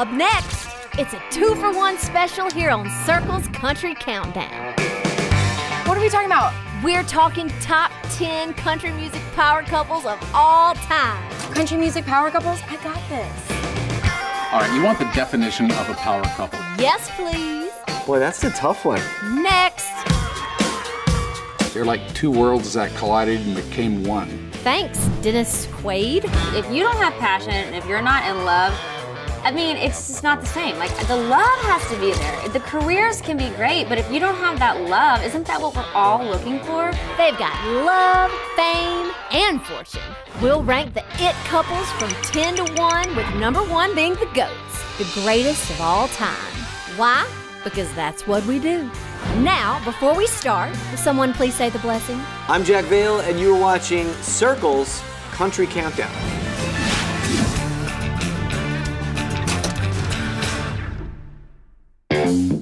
Up next, it's a 2-for-1 special here on Circle's Country Countdown. What are we talking about? We're talking top 10 country music power couples of all time. Country music power couples? I got this. All right, you want the definition of a power couple? Yes, please. Boy, that's a tough one. Next. They're like two worlds that collided and became one. Thanks, Dennis Quaid. If you don't have passion, and if you're not in love, I mean, it's just not the same. Like, the love has to be there. The careers can be great, but if you don't have that love, isn't that what we're all looking for? They've got love, fame, and fortune. We'll rank the it couples from 10 to 1, with number 1 being the GOATs, the greatest of all time. Why? Because that's what we do. Now, before we start, will someone please say the blessing? I'm Jack Vale, and you're watching Circle's Country Countdown.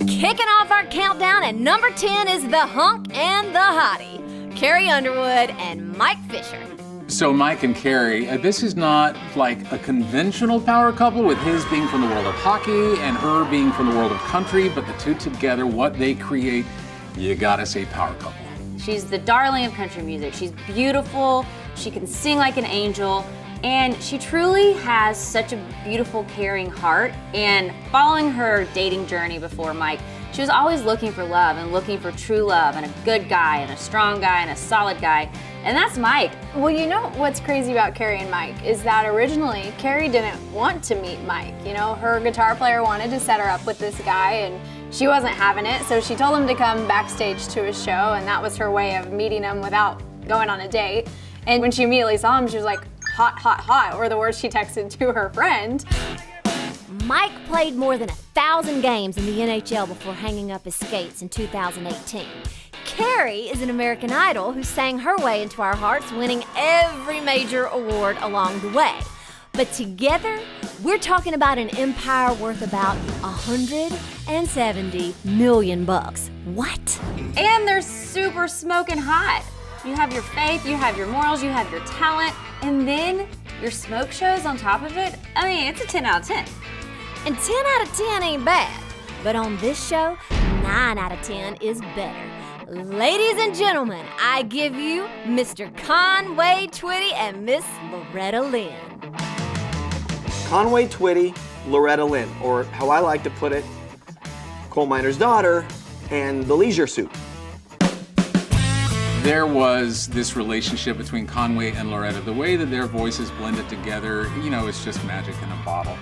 Kicking off our countdown at number 10 is the hunk and the hottie, Carrie Underwood and Mike Fisher. So Mike and Carrie, this is not like a conventional power couple with his being from the world of hockey and her being from the world of country, but the two together, what they create, you gotta say power couple. She's the darling of country music. She's beautiful, she can sing like an angel, and she truly has such a beautiful, caring heart. And following her dating journey before Mike, she was always looking for love and looking for true love and a good guy and a strong guy and a solid guy. And that's Mike. Well, you know what's crazy about Carrie and Mike is that originally Carrie didn't want to meet Mike. You know, her guitar player wanted to set her up with this guy and she wasn't having it, so she told him to come backstage to his show, and that was her way of meeting him without going on a date. And when she immediately saw him, she was like, hot, hot, hot, were the words she texted to her friend. Mike played more than 1,000 games in the NHL before hanging up his skates in 2018. Carrie is an American Idol who sang her way into our hearts, winning every major award along the way. But together, we're talking about an empire worth about $170 million. What? And they're super smoking hot. You have your faith, you have your morals, you have your talent, and then your smoke shows on top of it. I mean, it's a 10 out of 10. And 10 out of 10 ain't bad. But on this show, 9 out of 10 is better. Ladies and gentlemen, I give you Mr. Conway Twitty and Miss Loretta Lynn. Conway Twitty, Loretta Lynn, or how I like to put it, coal miner's daughter and the leisure suit. There was this relationship between Conway and Loretta. The way that their voices blended together, you know, it's just magic in a bottle.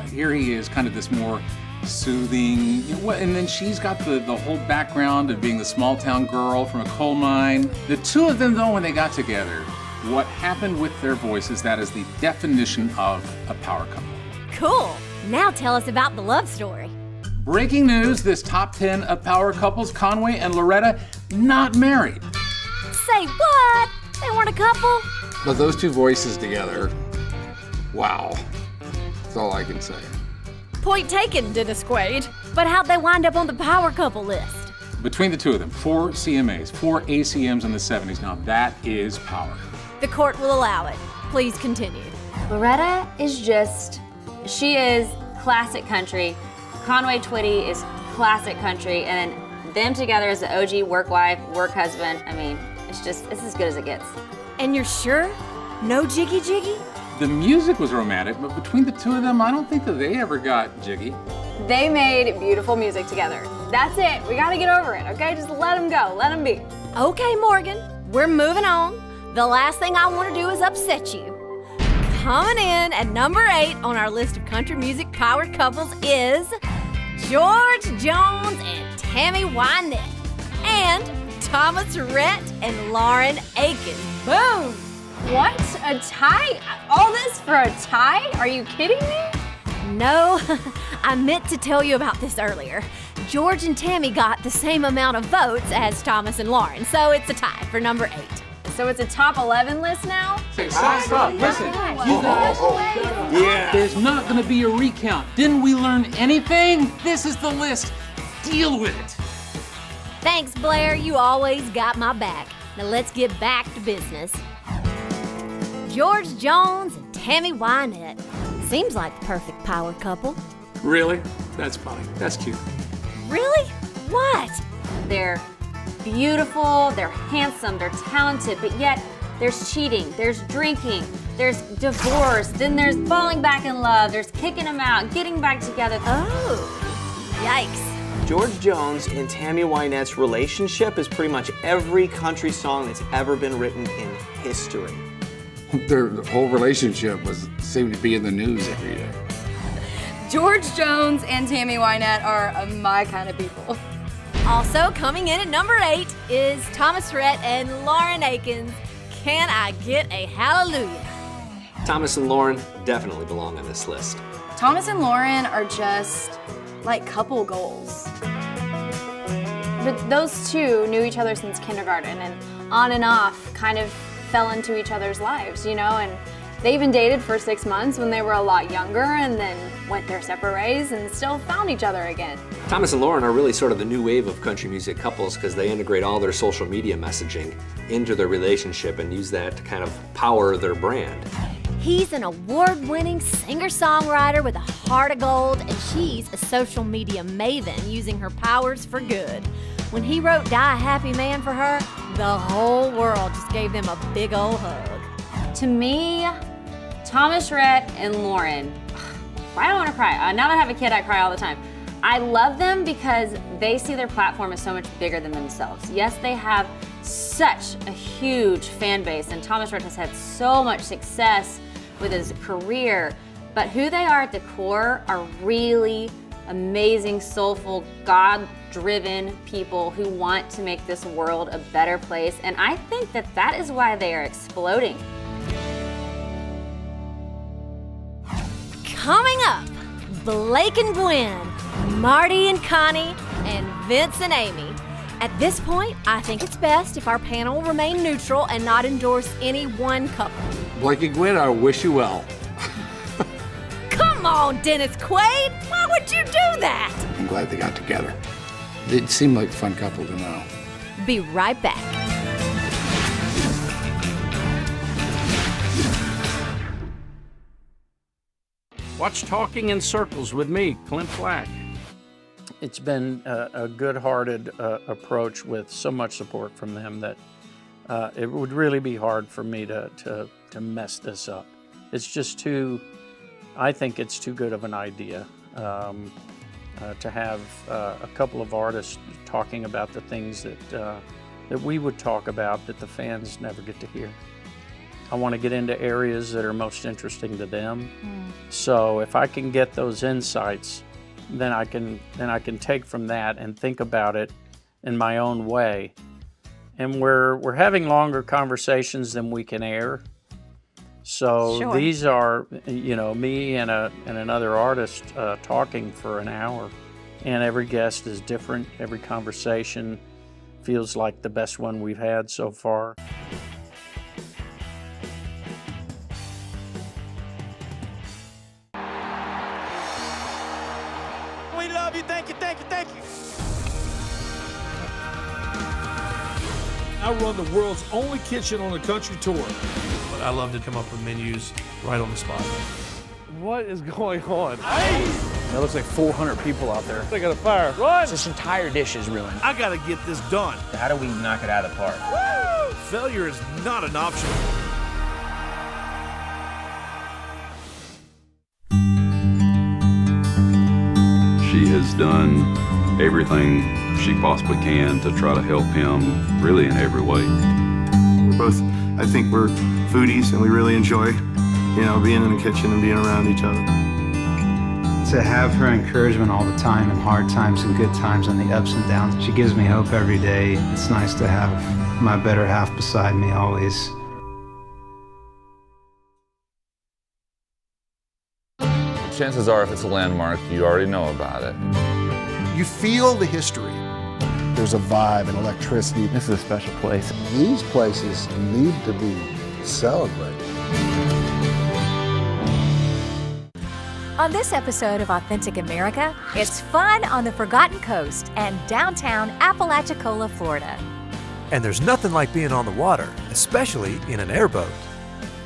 Here he is, kind of this more soothing, and then she's got the whole background of being the small town girl from a coal mine. The two of them, though, when they got together, what happened with their voices, that is the definition of a power couple. Cool. Now tell us about the love story. Breaking news, this top 10 of power couples, Conway and Loretta, not married. Say what? They weren't a couple? But those two voices together, wow. That's all I can say. Point taken, Dennis Quaid. But how'd they wind up on the power couple list? Between the two of them, 4 CMAs, 4 ACMs in the 70s. Now that is power. The court will allow it. Please continue. Loretta is she is classic country. Conway Twitty is classic country, and them together as the OG work wife, work husband, I mean, it's as good as it gets. And you're sure? No jiggy jiggy? The music was romantic, but between the two of them, I don't think that they ever got jiggy. They made beautiful music together. That's it. We gotta get over it, okay? Just let them go. Let them be. Okay, Morgan. We're moving on. The last thing I want to do is upset you. Coming in at number 8 on our list of country music power couples is George Jones and Tammy Wynette. And Thomas Rhett and Lauren Aikens. Boom! What? A tie? All this for a tie? Are you kidding me? No, I meant to tell you about this earlier. George and Tammy got the same amount of votes as Thomas and Lauren, so it's a tie for number 8. So it's a top 11 list now? Stop. Listen. Yeah. There's not going to be a recount. Didn't we learn anything? This is the list. Deal with it. Thanks, Blair. You always got my back. Now let's get back to business. George Jones and Tammy Wynette. Seems like the perfect power couple. Really? That's funny. That's cute. Really? What? They're beautiful, they're handsome, they're talented, but yet there's cheating, there's drinking, there's divorce, then there's falling back in love, there's kicking them out, getting back together. Oh, yikes. George Jones and Tammy Wynette's relationship is pretty much every country song that's ever been written in history. Their whole relationship seemed to be in the news every day. George Jones and Tammy Wynette are my kind of people. Also coming in at number 8 is Thomas Rhett and Lauren Aikens. Can I get a hallelujah? Thomas and Lauren definitely belong on this list. Thomas and Lauren are just like couple goals. But those two knew each other since kindergarten and on and off kind of fell into each other's lives, you know, and they even dated for 6 months when they were a lot younger and then went their separate ways and still found each other again. Thomas and Lauren are really sort of the new wave of country music couples because they integrate all their social media messaging into their relationship and use that to kind of power their brand. He's an award-winning singer-songwriter with a heart of gold, and she's a social media maven using her powers for good. When he wrote Die a Happy Man for her, the whole world just gave them a big old hug. To me, Thomas Rhett and Lauren, I don't want to cry. Now that I have a kid, I cry all the time. I love them because they see their platform as so much bigger than themselves. Yes, they have such a huge fan base, and Thomas Rhett has had so much success with his career, but who they are at the core are really amazing, soulful, God-driven people who want to make this world a better place, and I think that that is why they are exploding. Coming up, Blake and Gwen, Marty and Connie, and Vince and Amy. At this point, I think it's best if our panel remain neutral and not endorse any one couple. Blake and Gwen, I wish you well. Come on, Dennis Quaid! Why would you do that? I'm glad they got together. They seem like a fun couple to know. Be right back. Watch Talking in Circles with me, Clint Black. It's been a good-hearted approach with so much support from them that it would really be hard for me to mess this up. It's just too, I think it's too good of an idea to have a couple of artists talking about the things that we would talk about that the fans never get to hear. I want to get into areas that are most interesting to them. So if I can get those insights, then I can take from that and think about it in my own way. And we're having longer conversations than we can air. So Sure. These are, you know, me and another artist talking for an hour, and every guest is different. Every conversation feels like the best one we've had so far. We love you, thank you, thank you, thank you. I run the world's only kitchen on a country tour. But I love to come up with menus right on the spot. What is going on? Hey! That looks like 400 people out there. They got a fire. Run! This entire dish is ruined. I gotta get this done. How do we knock it out of the park? Woo! Failure is not an option. She has done everything she possibly can to try to help him really in every way. We're both, I think we're foodies and we really enjoy, you know, being in the kitchen and being around each other. To have her encouragement all the time in hard times and good times and the ups and downs, she gives me hope every day. It's nice to have my better half beside me always. Chances are, if it's a landmark, you already know about it. You feel the history. There's a vibe and electricity. This is a special place. These places need to be celebrated. On this episode of Authentic America, it's fun on the Forgotten Coast and downtown Apalachicola, Florida. And there's nothing like being on the water, especially in an airboat.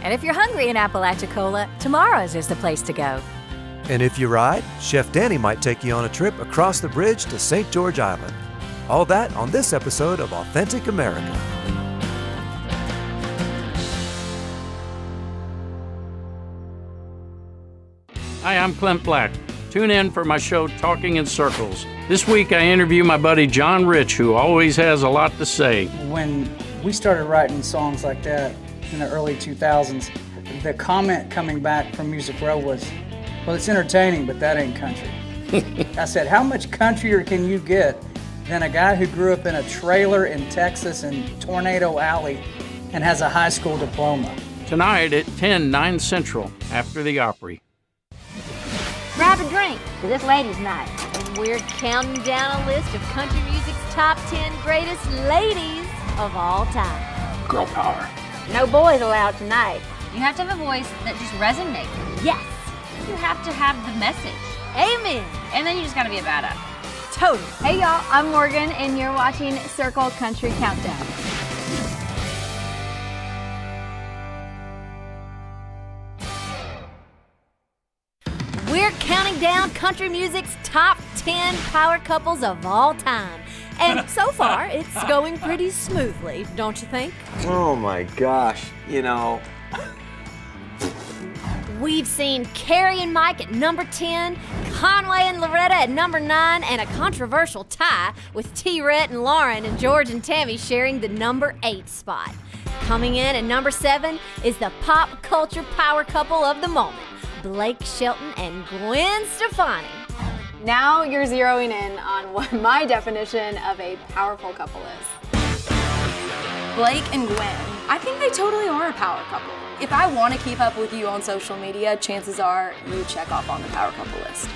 And if you're hungry in Apalachicola, tomorrow's is the place to go. And if you ride, Chef Danny might take you on a trip across the bridge to St. George Island. All that on this episode of Authentic America. Hi, I'm Clint Black. Tune in for my show, Talking in Circles. This week I interview my buddy John Rich, who always has a lot to say. When we started writing songs like that in the early 2000s, the comment coming back from Music Row was, well, it's entertaining, but that ain't country. I said, how much countryer can you get than a guy who grew up in a trailer in Texas in Tornado Alley and has a high school diploma? Tonight at 10, 9 Central, after the Opry. Grab a drink for this ladies' night. And we're counting down a list of country music's top 10 greatest ladies of all time. Girl power. No boys allowed tonight. You have to have a voice that just resonates. Yes. You have to have the message. Amen. And then you just gotta be a badass. Totally. Hey y'all, I'm Morgan and you're watching Circle Country Countdown. We're counting down country music's top 10 power couples of all time. And so far, it's going pretty smoothly, don't you think? Oh my gosh, you know. We've seen Carrie and Mike at number 10, Conway and Loretta at number 9, and a controversial tie with T. Rhett and Lauren and George and Tammy sharing the number 8 spot. Coming in at number 7 is the pop culture power couple of the moment, Blake Shelton and Gwen Stefani. Now you're zeroing in on what my definition of a powerful couple is. Blake and Gwen. I think they totally are a power couple. If I want to keep up with you on social media, chances are you check off on the power couple list.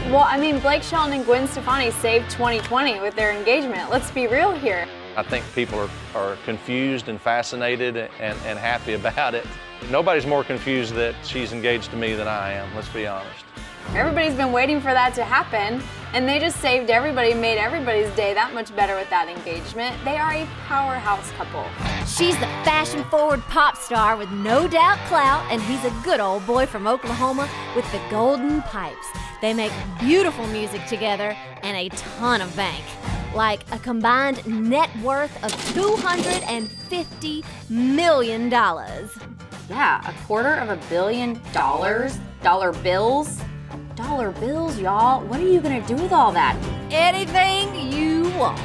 Well, I mean, Blake Shelton and Gwen Stefani saved 2020 with their engagement. Let's be real here. I think people are confused and fascinated and happy about it. Nobody's more confused that she's engaged to me than I am, let's be honest. Everybody's been waiting for that to happen, and they just saved everybody, made everybody's day that much better with that engagement. They are a powerhouse couple. She's the fashion-forward pop star with no doubt clout, and he's a good old boy from Oklahoma with the golden pipes. They make beautiful music together and a ton of bank. Like a combined net worth of $250 million. Yeah, $250 million. Dollar bills. Dollar bills, y'all. What are you gonna do with all that? Anything you want.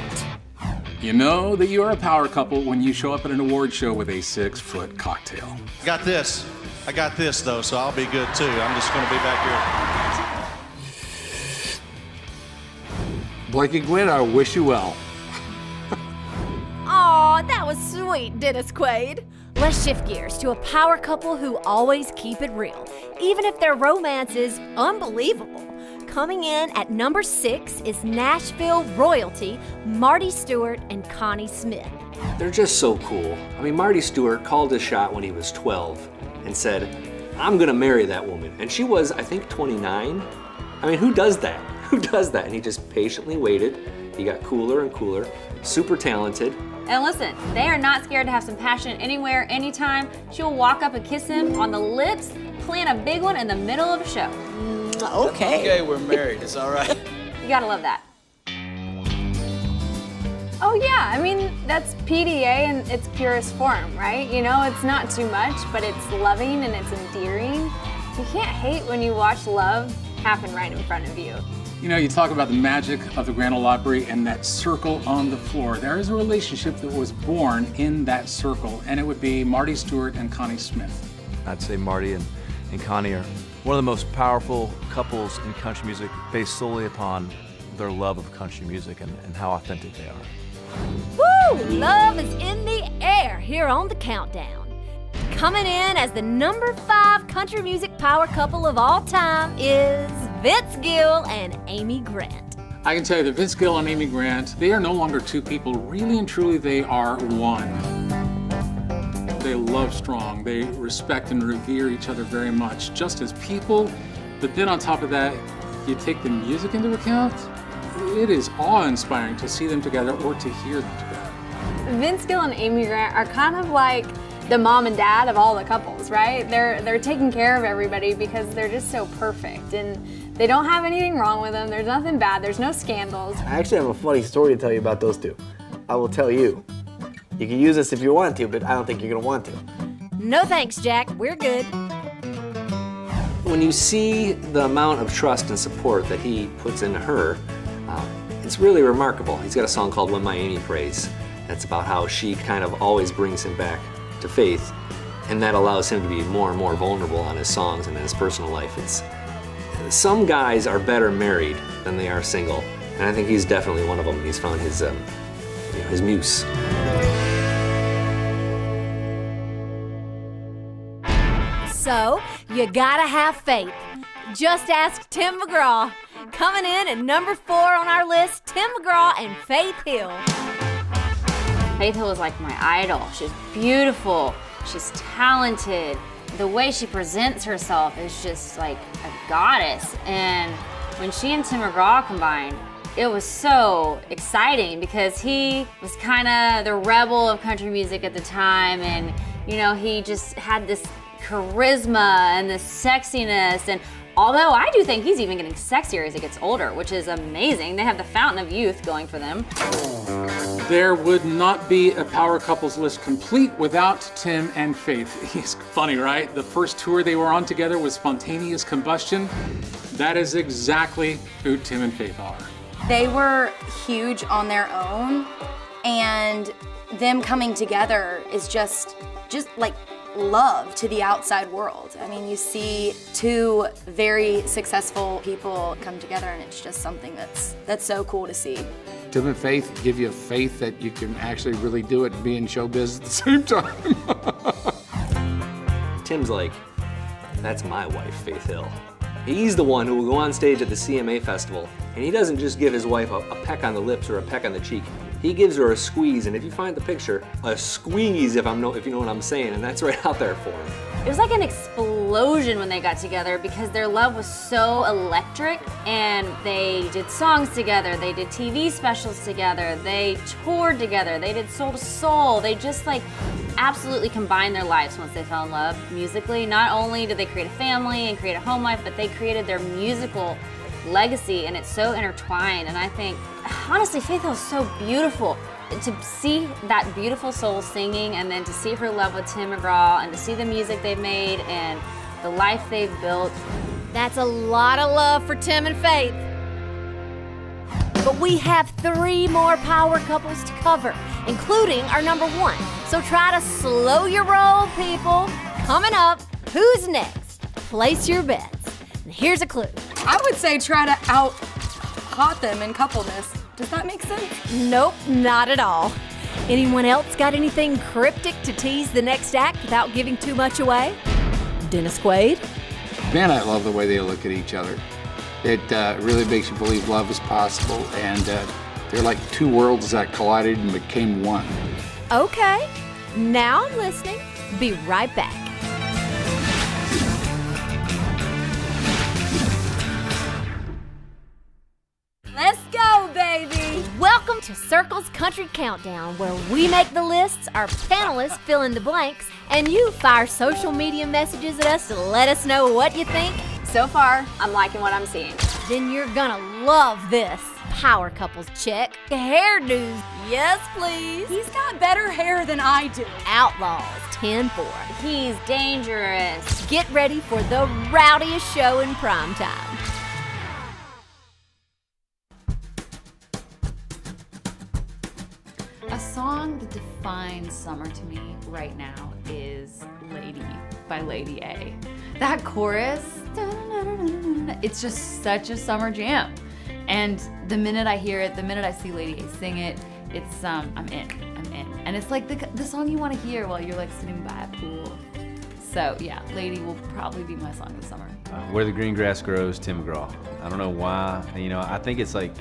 You know that you're a power couple when you show up at an award show with a 6-foot cocktail. I got this, though, so I'll be good, too. I'm just going to be back here. Blake and Gwen, I wish you well. Aw, that was sweet, Dennis Quaid. Let's shift gears to a power couple who always keep it real, even if their romance is unbelievable. Coming in at number 6 is Nashville royalty, Marty Stewart and Connie Smith. They're just so cool. I mean, Marty Stewart called his shot when he was 12 and said, I'm gonna marry that woman. And she was, I think, 29. I mean, who does that? Who does that? And he just patiently waited. He got cooler and cooler, super talented. And listen, they are not scared to have some passion anywhere, anytime. She'll walk up and kiss him on the lips, plan a big one in the middle of a show. Okay, we're married. It's all right. You gotta love that. Oh yeah, I mean, that's PDA in its purest form, right? You know, it's not too much, but it's loving and it's endearing. You can't hate when you watch love happen right in front of you. You know, you talk about the magic of the Grand Ole Opry and that circle on the floor. There is a relationship that was born in that circle, and it would be Marty Stewart and Connie Smith. I'd say Marty and Connie are one of the most powerful couples in country music, based solely upon their love of country music and how authentic they are. Woo! Love is in the air here on the countdown. Coming in as the number 5 country music power couple of all time is Vince Gill and Amy Grant. I can tell you that Vince Gill and Amy Grant, they are no longer two people. Really and truly, they are one. They love strong. They respect and revere each other very much, just as people. But then on top of that, you take the music into account, it is awe-inspiring to see them together or to hear them together. Vince Gill and Amy Grant are kind of like the mom and dad of all the couples, right? They're taking care of everybody because they're just so perfect, and they don't have anything wrong with them. There's nothing bad. There's no scandals. I actually have a funny story to tell you about those two. I will tell you. You can use this if you want to, but I don't think you're gonna want to. No thanks, Jack. We're good. When you see the amount of trust and support that he puts into her, it's really remarkable. He's got a song called When My Amy Prays. That's about how she kind of always brings him back to faith, and that allows him to be more and more vulnerable on his songs and in his personal life. Some guys are better married than they are single, and I think he's definitely one of them. He's found his muse. So, you gotta have faith. Just ask Tim McGraw. Coming in at number 4 on our list, Tim McGraw and Faith Hill. Faith Hill is like my idol. She's beautiful. She's talented. The way she presents herself is just like a goddess. And when she and Tim McGraw combined, it was so exciting because he was kind of the rebel of country music at the time, and he just had this charisma and this sexiness, and although I do think he's even getting sexier as he gets older, which is amazing. They have the fountain of youth going for them. There would not be a power couples list complete without Tim and Faith. It's funny, right? The first tour they were on together was Spontaneous Combustion. That is exactly who Tim and Faith are. They were huge on their own, and them coming together is just like love to the outside world. I mean, you see two very successful people come together, and it's just something that's so cool to see. Tim and Faith give you faith that you can actually really do it and be in showbiz at the same time. Tim's like, that's my wife, Faith Hill. He's the one who will go on stage at the CMA festival, and he doesn't just give his wife a peck on the lips or a peck on the cheek. He gives her a squeeze, and if you find the picture, a squeeze, if you know what I'm saying, and that's right out there for him. It was like an explosion when they got together because their love was so electric, and they did songs together, they did TV specials together, they toured together, they did Soul to Soul. They just absolutely combined their lives once they fell in love musically. Not only did they create a family and create a home life, but they created their musical legacy, and it's so intertwined. And I think, honestly, Faith Hill is so beautiful. To see that beautiful soul singing, and then to see her love with Tim McGraw, and to see the music they've made and the life they've built. That's a lot of love for Tim and Faith. But we have 3 more power couples to cover, including our number 1. So try to slow your roll, people. Coming up, who's next? Place your bets. And here's a clue. I would say try to out-hot them in coupleness. Does that make sense? Nope, not at all. Anyone else got anything cryptic to tease the next act without giving too much away? Dennis Quaid? Man, I love the way they look at each other. It really makes you believe love is possible, and they're like two worlds that collided and became one. Okay, now I'm listening. Be right back. Let's go, baby! Welcome to Circle's Country Countdown, where we make the lists, our panelists fill in the blanks, and you fire social media messages at us to let us know what you think. So far, I'm liking what I'm seeing. Then you're gonna love this. Power couples check. Hairdos, yes please. He's got better hair than I do. Outlaws, 10-4. He's dangerous. Get ready for the rowdiest show in primetime. A song that defines summer to me right now is Lady by Lady A. That chorus, it's just such a summer jam. And the minute I hear it, the minute I see Lady A sing it, it's I'm in. And it's like the song you want to hear while you're like sitting by a pool. So yeah, Lady will probably be my song of the summer. Where the Green Grass Grows, Tim McGraw. I don't know why. I think it's like,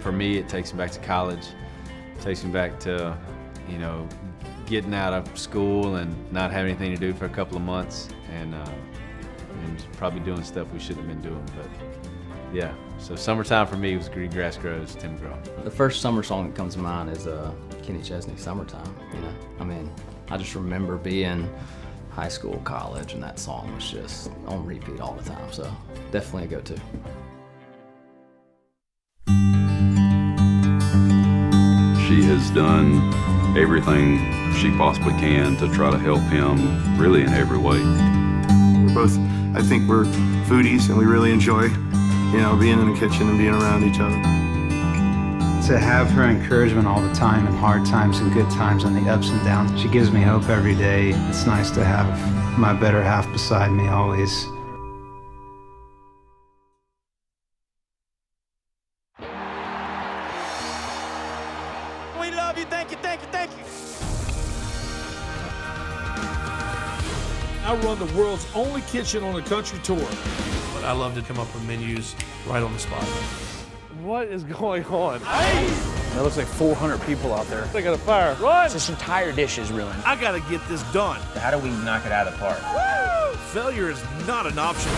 for me, it takes me back to college. It takes me back to, getting out of school and not having anything to do for a couple of months, and probably doing stuff we shouldn't have been doing. But yeah, so summertime for me was Green Grass Grows, Tim McGraw. The first summer song that comes to mind is Kenny Chesney's Summertime. I just remember being high school, college, and that song was just on repeat all the time, so definitely a go-to. She has done everything she possibly can to try to help him really in every way. We're both, I think we're foodies and we really enjoy, being in the kitchen and being around each other. To have her encouragement all the time in hard times and good times and the ups and downs, she gives me hope every day. It's nice to have my better half beside me always. We love you, thank you, thank you, thank you. I run the world's only kitchen on a country tour. But I love to come up with menus right on the spot. What is going on? Hey! That looks like 400 people out there. They got a fire. Run! This entire dish is ruined. I gotta get this done. How do we knock it out of the park? Woo! Failure is not an option.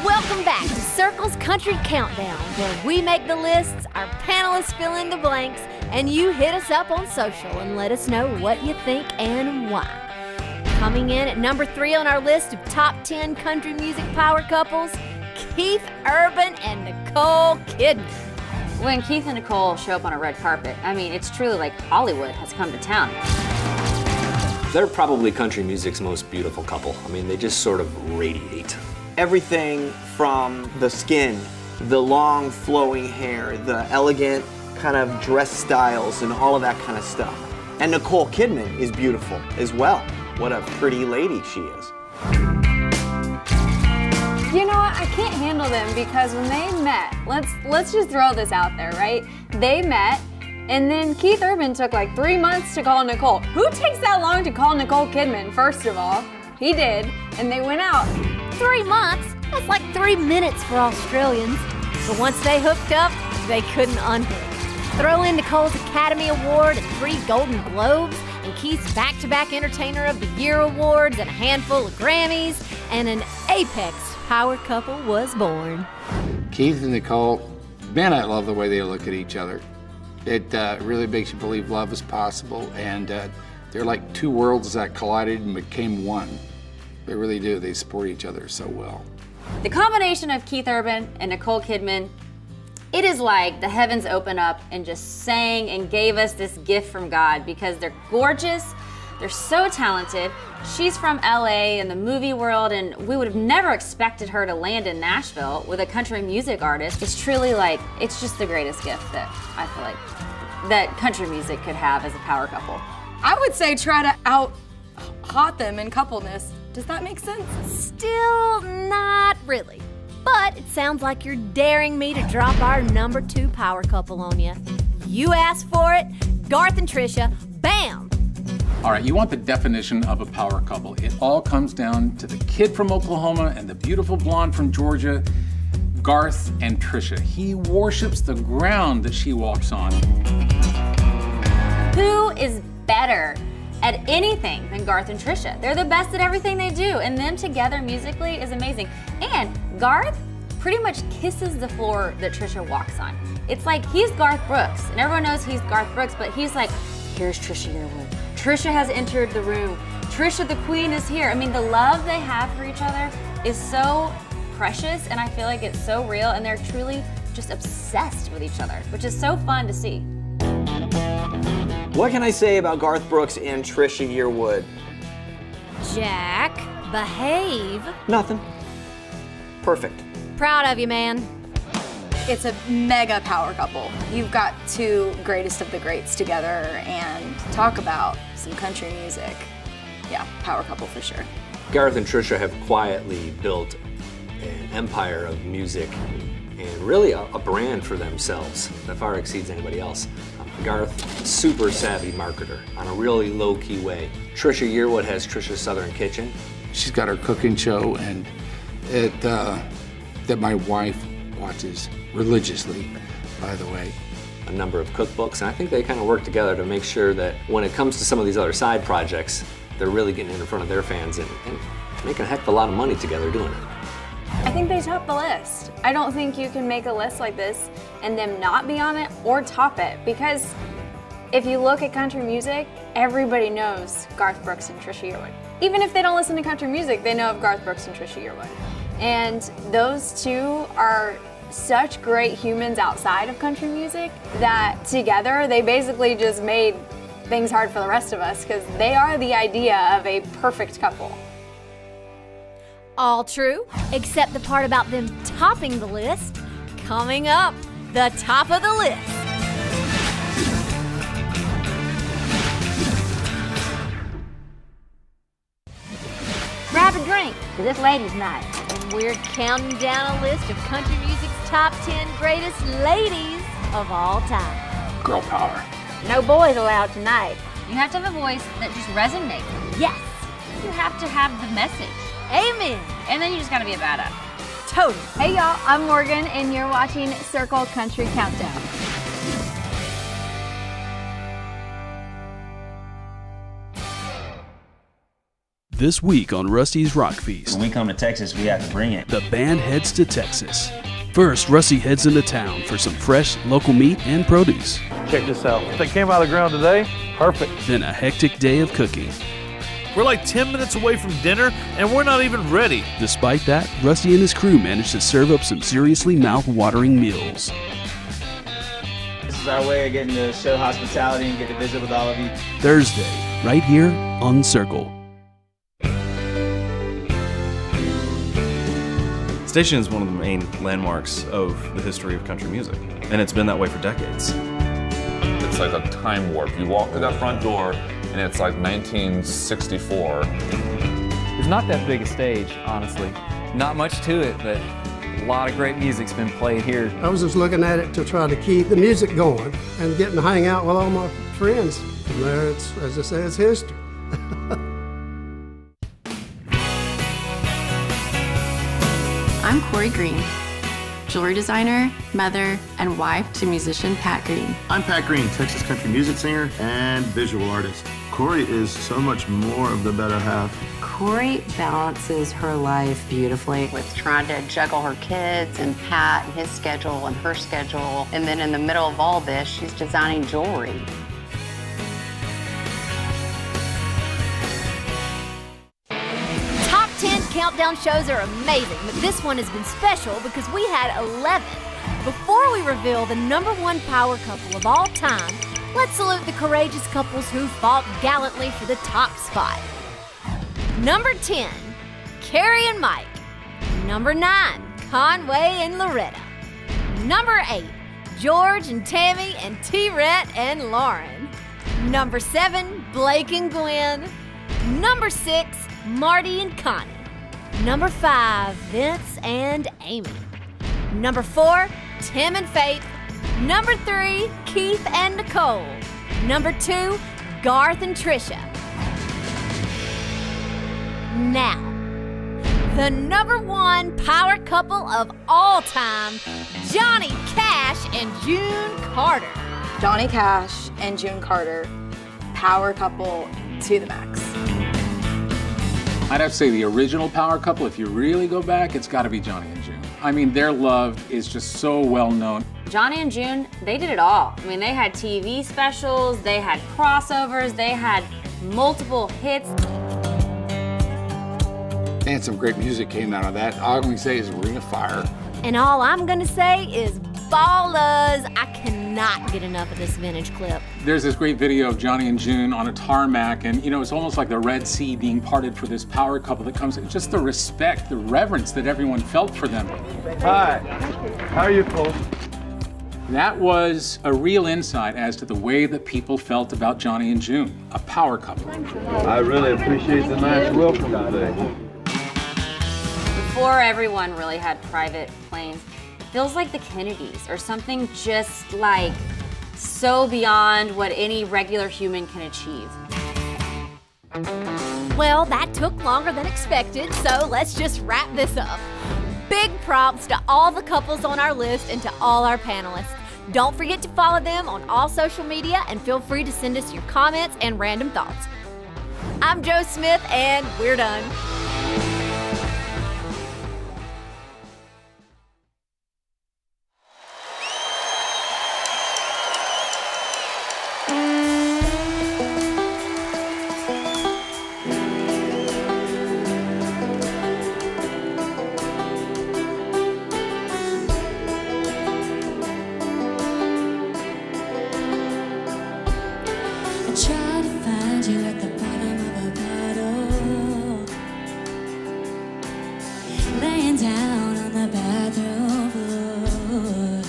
Welcome back to Circle's Country Countdown, where we make the lists, our panelists fill in the blanks, and you hit us up on social and let us know what you think and why. Coming in at number 3 on our list of top 10 country music power couples, Keith Urban and Nicole Kidman. When Keith and Nicole show up on a red carpet, I mean, it's truly like Hollywood has come to town. They're probably country music's most beautiful couple. I mean, they just sort of radiate. Everything from the skin, the long flowing hair, the elegant kind of dress styles and all of that kind of stuff. And Nicole Kidman is beautiful as well. What a pretty lady she is. You know what? I can't handle them because when they met, let's just throw this out there, right? They met, and then Keith Urban took like 3 months to call Nicole. Who takes that long to call Nicole Kidman, first of all? He did, and they went out. 3 months? That's like 3 minutes for Australians. But once they hooked up, they couldn't unhook. Throw in Nicole's Academy Award and 3 Golden Globes, and Keith's back-to-back Entertainer of the Year awards and a handful of Grammys, and an apex power couple was born. Keith and Nicole, man, I love the way they look at each other. It really makes you believe love is possible, and they're like 2 worlds that collided and became one. They really do. They support each other so well. The combination of Keith Urban and Nicole Kidman, it is like the heavens opened up and just sang and gave us this gift from God because they're gorgeous, they're so talented. She's from LA in the movie world, and we would have never expected her to land in Nashville with a country music artist. It's truly like, it's just the greatest gift that I feel like that country music could have as a power couple. I would say try to out-hot them in coupleness. Does that make sense? Still not really. But it sounds like you're daring me to drop our number 2 power couple on you. You asked for it, Garth and Trisha, bam! All right, you want the definition of a power couple. It all comes down to the kid from Oklahoma and the beautiful blonde from Georgia, Garth and Trisha. He worships the ground that she walks on. Who is better at anything than Garth and Trisha? They're the best at everything they do, and them together musically is amazing. And Garth pretty much kisses the floor that Trisha walks on. It's like he's Garth Brooks, and everyone knows he's Garth Brooks, but he's like, here's Trisha Yearwood. Trisha has entered the room. Trisha the Queen is here. I mean, the love they have for each other is so precious, and I feel like it's so real, and they're truly just obsessed with each other, which is so fun to see. What can I say about Garth Brooks and Trisha Yearwood? Jack, behave. Nothing. Perfect. Proud of you, man. It's a mega power couple. You've got 2 greatest of the greats together, and talk about some country music. Yeah, power couple for sure. Garth and Trisha have quietly built an empire of music and really a brand for themselves that far exceeds anybody else. Garth, super savvy marketer on a really low-key way. Trisha Yearwood has Trisha's Southern Kitchen. She's got her cooking show, and that my wife watches religiously, by the way. A number of cookbooks, and I think they kind of work together to make sure that when it comes to some of these other side projects, they're really getting in front of their fans and making a heck of a lot of money together doing it. I think they top the list. I don't think you can make a list like this and them not be on it or top it, because if you look at country music, everybody knows Garth Brooks and Trisha Yearwood. Even if they don't listen to country music, they know of Garth Brooks and Trisha Yearwood. And those two are such great humans outside of country music that together they basically just made things hard for the rest of us, because they are the idea of a perfect couple. All true, except the part about them topping the list. Coming up, the top of the list. Grab a drink, 'cause this ladies' night. And we're counting down a list of country music's top 10 greatest ladies of all time. Girl power. No boys allowed tonight. You have to have a voice that just resonates. Yes. You have to have the message. Amen. And then you just gotta be a badass. Totally. Hey y'all, I'm Morgan and you're watching Circle Country Countdown. This week on Rusty's Rock Feast. When we come to Texas, we have to bring it. The band heads to Texas. First, Rusty heads into town for some fresh local meat and produce. Check this out. If they came out of the ground today, perfect. Then a hectic day of cooking. We're like 10 minutes away from dinner, and we're not even ready. Despite that, Rusty and his crew managed to serve up some seriously mouth-watering meals. This is our way of getting to show hospitality and get to visit with all of you. Thursday, right here on Circle. The station is one of the main landmarks of the history of country music, and it's been that way for decades. It's like a time warp. You walk through that front door, and it's like 1964. It's not that big a stage, honestly. Not much to it, but a lot of great music's been played here. I was just looking at it to try to keep the music going and getting to hang out with all my friends. From there, it's, as I say, it's history. I'm Cory Green, jewelry designer, mother, and wife to musician Pat Green. I'm Pat Green, Texas country music singer and visual artist. Cory is so much more of the better half. Cory balances her life beautifully with trying to juggle her kids and Pat and his schedule and her schedule. And then in the middle of all this, she's designing jewelry. Top 10 countdown shows are amazing, but this one has been special because we had 11. Before we reveal the #1 power couple of all time, let's salute the courageous couples who fought gallantly for the top spot. Number 10, Carrie and Mike. Number 9, Conway and Loretta. Number 8, George and Tammy and T-Rhett and Lauren. Number 7, Blake and Gwen. Number 6, Marty and Connie. Number 5, Vince and Amy. Number 4, Tim and Faith. Number 3, Keith and Nicole. Number 2, Garth and Trisha. Now, the #1 power couple of all time, Johnny Cash and June Carter. Johnny Cash and June Carter, power couple to the max. I'd have to say the original power couple, if you really go back, it's got to be Johnny and June. I mean, their love is just so well known. Johnny and June, they did it all. I mean, they had TV specials, they had crossovers, they had multiple hits. And some great music came out of that. All I can say is Ring of Fire. And all I'm gonna say is ballers. I cannot get enough of this vintage clip. There's this great video of Johnny and June on a tarmac, and you know, it's almost like the Red Sea being parted for this power couple that comes, just the respect, the reverence that everyone felt for them. Hi, how are you, Cole? That was a real insight as to the way that people felt about Johnny and June, a power couple. I really appreciate the nice welcome today. Before everyone really had private planes, it feels like the Kennedys or something just like so beyond what any regular human can achieve. Well, that took longer than expected, so let's just wrap this up. Big props to all the couples on our list and to all our panelists. Don't forget to follow them on all social media and feel free to send us your comments and random thoughts. I'm Joe Smith and we're done. you at the bottom of a bottle, laying down on the bathroom floor.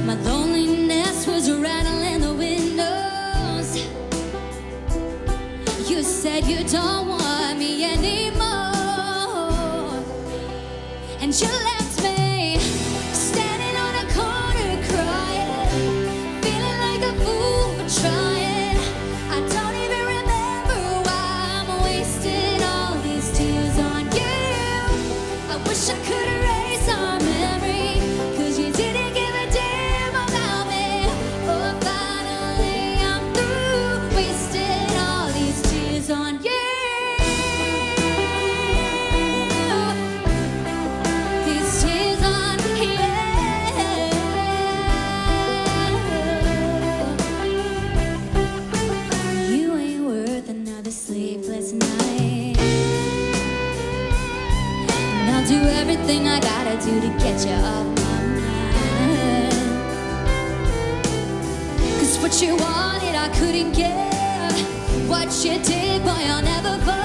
My loneliness was rattling the windows. You said you don't want me anymore, and you left me standing on a corner crying, feeling like a fool for trying. I don't even remember why I'm wasting all these tears on you. I wish I could erase our memory, 'cause you didn't give a damn about me. Oh, finally I'm through wasting all these tears on you. These tears on you. You ain't worth another sleepless night. And I'll do everything I gotta do to get you off my mind. 'Cause what you wanted I couldn't get. What you did, boy, I'll never forget.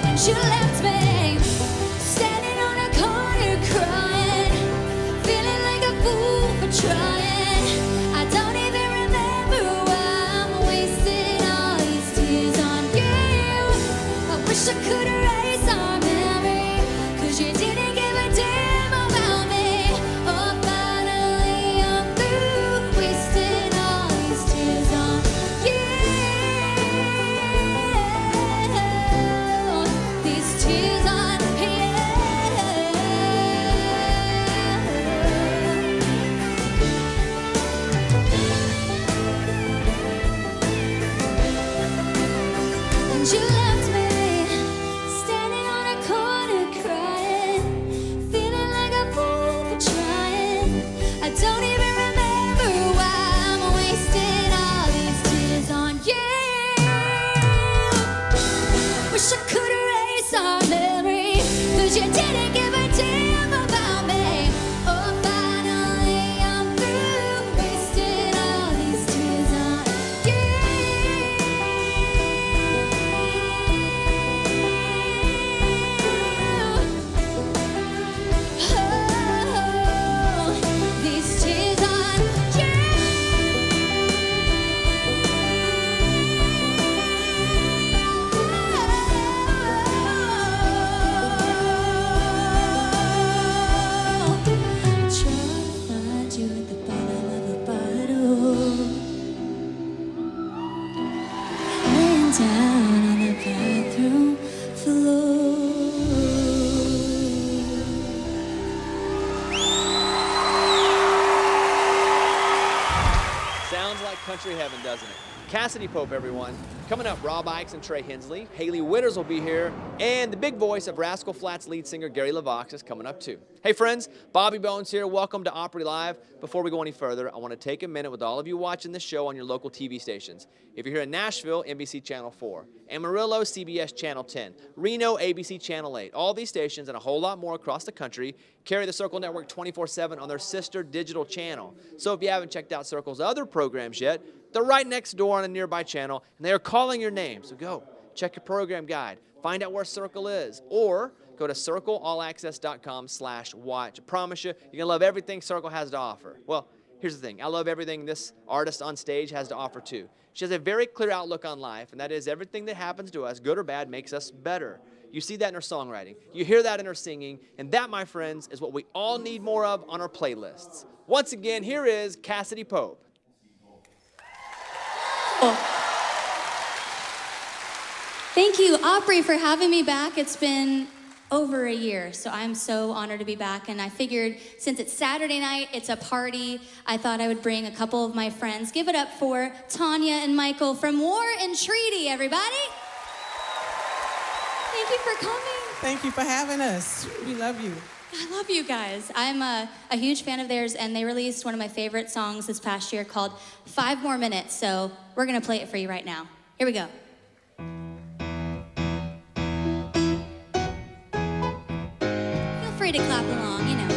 And you left me standing on a corner crying, feeling like a fool for trying. I don't even remember why I'm wasting all these tears on you. I wish I could erase our memory, 'cause you didn't give a damn about me. Oh, finally I'm through wasting all these tears on you. These tears on you. And you left me standing on a corner crying, feeling like a fool for trying. I don't even remember why I'm wasting all these tears on you. Wish I could erase our memory, 'cause you didn't give a damn about me. Oh, finally I'm through wasting all these tears on you. Oh, these tears on Try to find you at the bottom of a bottle, laying down on the bathroom floor. Sounds like country heaven, doesn't it? Cassadee Pope, everyone. Coming up, Rob Ickes and Trey Hensley. Hailey Whitters will be here. And the big voice of Rascal Flatts lead singer Gary LeVox is coming up too. Hey friends, Bobby Bones here. Welcome to Opry Live. Before we go any further, I want to take a minute with all of you watching this show on your local TV stations. If you're here in Nashville, NBC Channel 4. Amarillo, CBS Channel 10. Reno, ABC Channel 8. All these stations and a whole lot more across the country carry the Circle Network 24/7 on their sister digital channel. So if you haven't checked out Circle's other programs yet, they're right next door on a nearby channel, and they are calling your name. So go, check your program guide, find out where Circle is, or go to circleallaccess.com/watch. I promise you're going to love everything Circle has to offer. Well, here's the thing. I love everything this artist on stage has to offer, too. She has a very clear outlook on life, and that is everything that happens to us, good or bad, makes us better. You see that in her songwriting. You hear that in her singing, and that, my friends, is what we all need more of on our playlists. Once again, here is Cassidy Pope. Thank you, Opry, for having me back. It's been over a year, so I'm so honored to be back. And I figured since it's Saturday night, it's a party, I thought I would bring a couple of my friends. Give it up for Tanya and Michael from War and Treaty, everybody. Thank you for coming. Thank you for having us. We love you. I love you guys. I'm a huge fan of theirs, and they released one of my favorite songs this past year called 5 More Minutes, so we're gonna play it for you right now. Here we go. Feel free to clap along, you know.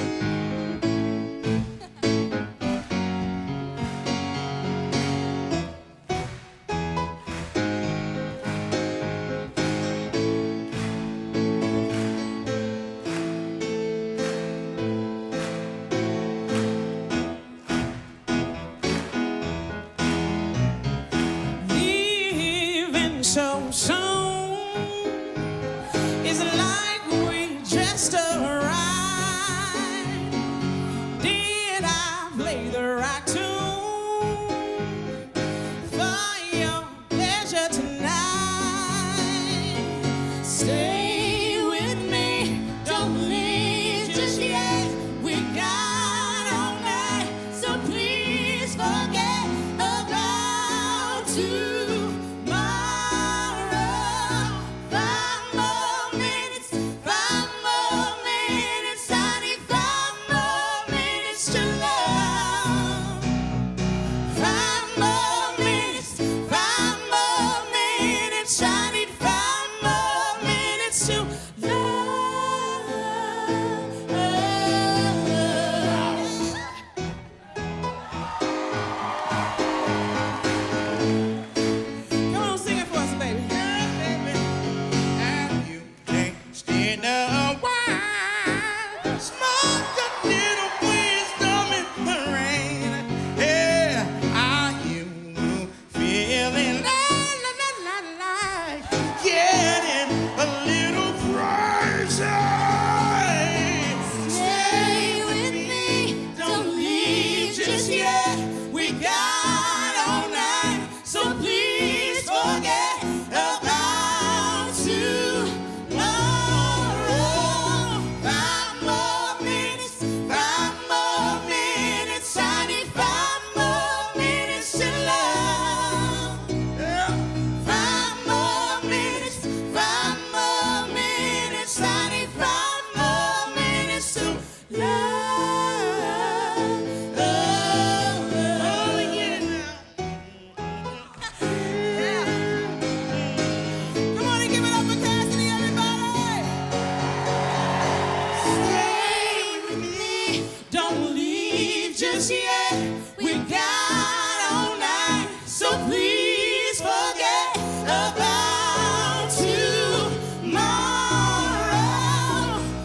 baby, don't leave just yet. We got all night, so please forget about tomorrow.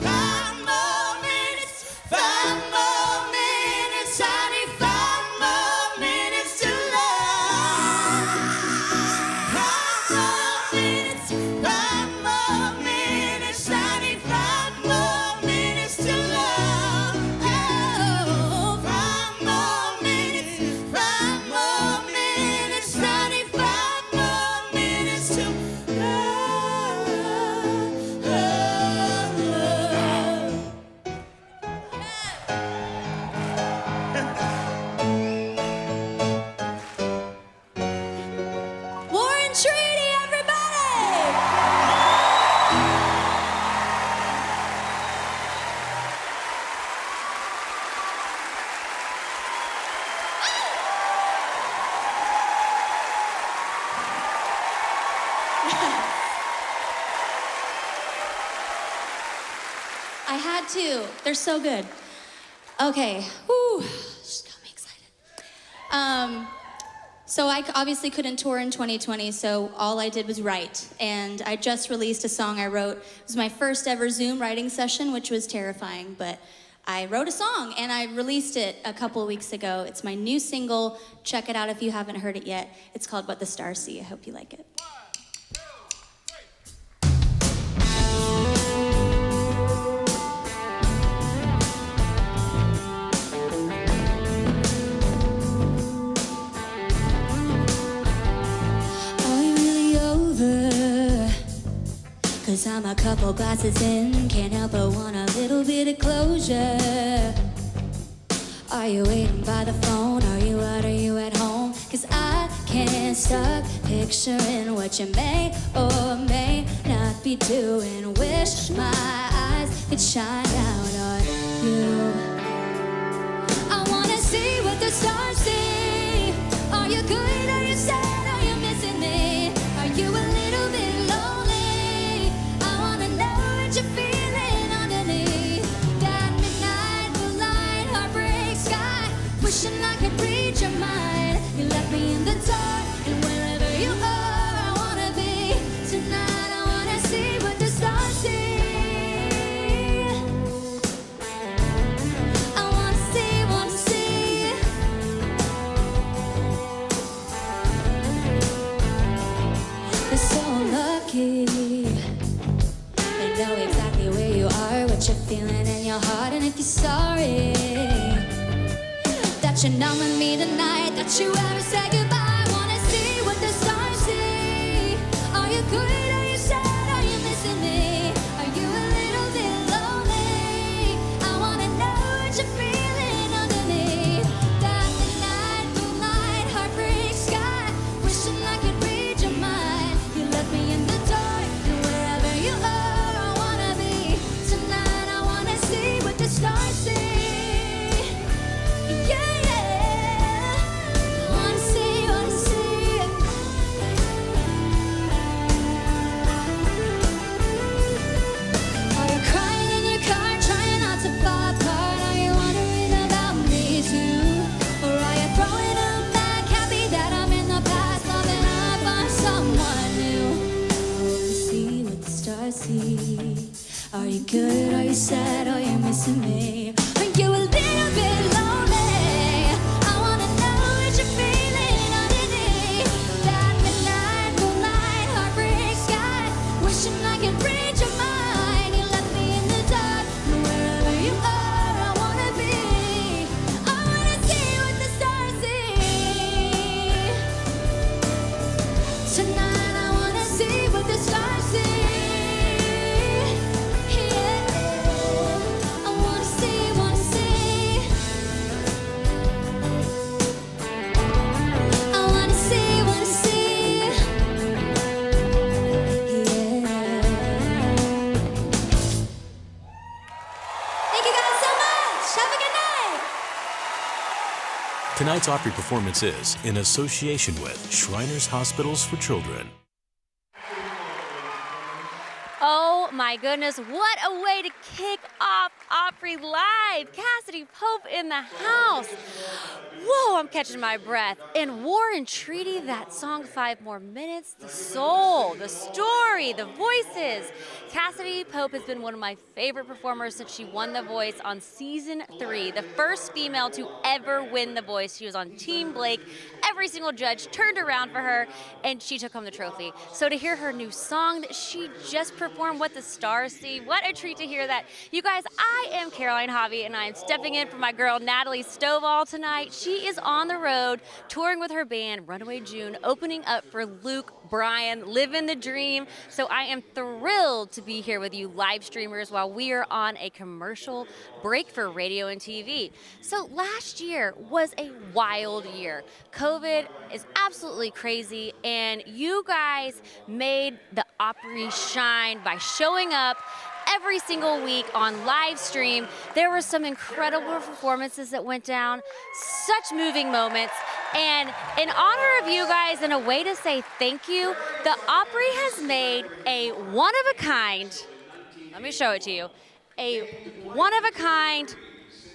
5 more minutes, 5 more minutes. I need 5 more minutes to love. 5 more minutes, 5 more minutes. I need 5 more minutes to love. Oh, 5 more minutes, 5 more minutes. I need 5 more minutes to Warren Treaty, everybody! I had to. They're so good. Okay. Whew. Just got me excited. So I obviously couldn't tour in 2020, so all I did was write. And I just released a song I wrote. It was my first ever Zoom writing session, which was terrifying, but I wrote a song and I released it a couple of weeks ago. It's my new single. Check it out if you haven't heard it yet. It's called What the Stars See. I hope you like it. Are you really over? 'Cause I'm a couple glasses in, can't help but want a little bit of closure. Are you waiting by the phone? Are you out? Are you at home? 'Cause I can't stop picturing what you may or may not be doing. Wish my eyes could shine out on you. I wanna see what the stars see. Are you good? Are you sad? Are you missing me? Are you a little bit lonely? I wanna know what you're feeling underneath that midnight moonlight heartbreak sky. Wishing I could read your mind. You left me in the dark, and wherever you are, I wanna be. Tonight I wanna see what the stars see. I wanna see, wanna see. You're so lucky. They know exactly where you are, what you're feeling in your heart, and if you're sorry that you're not with me tonight, that you ever said goodbye. I wanna see what the stars see. Are you good? Are you sad? Are you missing me? Are you a little bit lonely? I wanna know what you're feeling underneath that midnight moonlight heartbreak sky. Wishing I could read your mind. You left me in the dark, and wherever you are, I wanna be. Tonight I wanna see what the stars see. Yeah, yeah. Wanna see, wanna see. Are you crying in your car, trying not to fall apart? Are you wondering about me too? Or are you throwing them back, happy that I'm in the past, loving up on someone new? I wanna see what the stars see. Are you good? Are you sad? Are you missing me? Are you a little bit lonely? I wanna know what you're feeling underneath that midnight moonlight heartbreak sky. Wishing I could read your mind. You left me in the dark, and wherever you are, I wanna be. I wanna see what the stars see. Tonight I wanna see what the stars see. Yeah. I wanna see, wanna see. I wanna see, wanna see. Yeah. Thank you guys so much. Have a good night. Tonight's Opry performance is in association with Shriners Hospitals for Children. Oh my goodness, what a way to kick off Opry Live. Cassidy Pope in the house. Whoa, I'm catching my breath. In War and Treaty, that song 5 More Minutes, the soul, the story, the voices. Cassidy Pope has been one of my favorite performers since she won The Voice on season 3, the first female to ever win The Voice. She was on Team Blake. Every single judge turned around for her, and she took home the trophy. So to hear her new song that she just performed, What the Stars See, what a treat to hear that. You guys, I am Caroline Hobby, and I am stepping in for my girl Natalie Stovall tonight. She is on the road touring with her band Runaway June, opening up for Luke Bryan, living the dream. So I am thrilled to be here with you live streamers while we are on a commercial break for radio and TV. So last year was a wild year. COVID is absolutely crazy, and you guys made the Opry shine by showing up every single week on live stream. There were some incredible performances that went down, such moving moments. And in honor of you guys and a way to say thank you, the Opry has made a one-of-a-kind, let me show it to you, a one-of-a-kind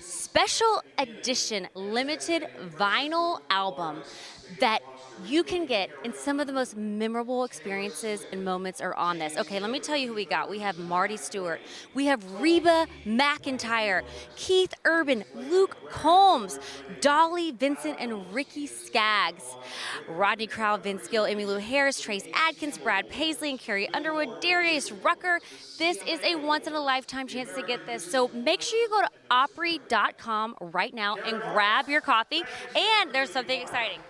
special edition limited vinyl album that you can get, and some of the most memorable experiences and moments are on this. Okay, let me tell you who we got. We have Marty Stewart, we have Reba McEntire, Keith Urban, Luke Combs, Dolly Vincent and Ricky Skaggs, Rodney Crowell, Vince Gill, Emmylou Harris, Trace Adkins, Brad Paisley, and Carrie Underwood, Darius Rucker. This is a once-in-a-lifetime chance to get this. So make sure you go to Opry.com right now and grab your copy. And there's something exciting.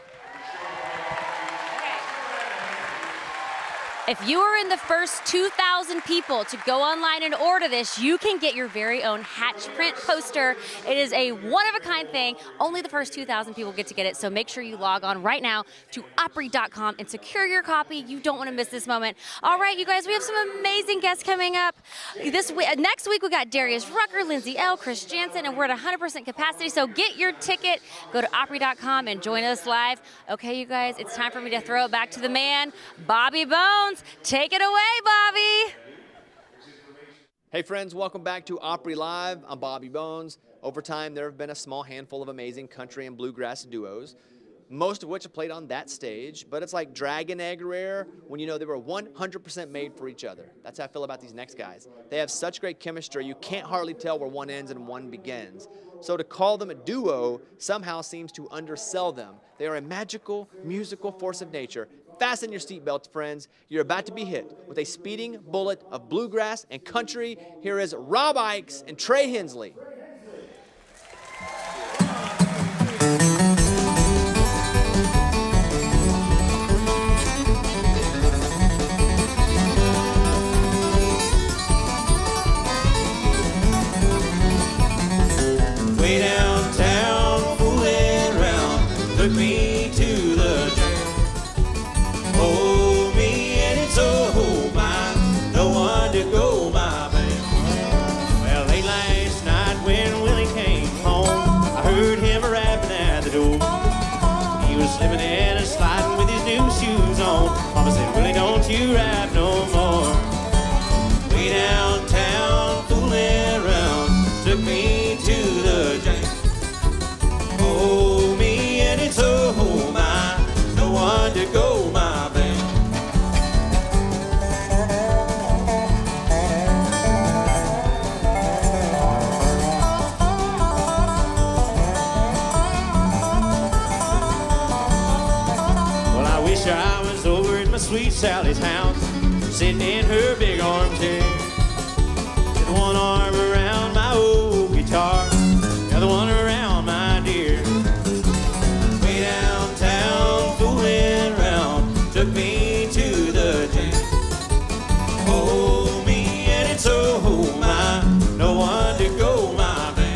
If you are in the first 2,000 people to go online and order this, you can get your very own Hatch print poster. It is a one-of-a-kind thing. Only the first 2,000 people get to get it, so make sure you log on right now to Opry.com and secure your copy. You don't want to miss this moment. All right, you guys, we have some amazing guests coming up. Next week, we got Darius Rucker, Lindsay L., Chris Jansen, and we're at 100% capacity, so get your ticket. Go to Opry.com and join us live. Okay, you guys, it's time for me to throw it back to the man, Bobby Bones. Take it away, Bobby. Hey friends, welcome back to Opry Live. I'm Bobby Bones. Over time, there have been a small handful of amazing country and bluegrass duos, most of which have played on that stage, but it's like Dragon Egg Rare when you know they were 100% made for each other. That's how I feel about these next guys. They have such great chemistry, you can't hardly tell where one ends and one begins. So to call them a duo somehow seems to undersell them. They are a magical, musical force of nature. Fasten your seatbelts, friends. You're about to be hit with a speeding bullet of bluegrass and country. Here is Rob Ickes and Trey Hensley. Way downtown, fooling around, took me to the jail. Oh, me and it's oh mine, no one to go my way. Well, late last night when Willie came home, I heard him rapping at the door. He was slipping and a sliding with his new shoes on. Mama said, Willie, don't you rap no more. Way downtown, fooling around, took me to the jail. Oh, me and it's oh mine, no one to go my way. Well, I wish I was over at my sweet Sally's house, sitting in her big armchair, with one arm around my old guitar, the other one around my dear. Way downtown, fooling around, took me to the jail. Oh, me and it's oh my, no one to go my way.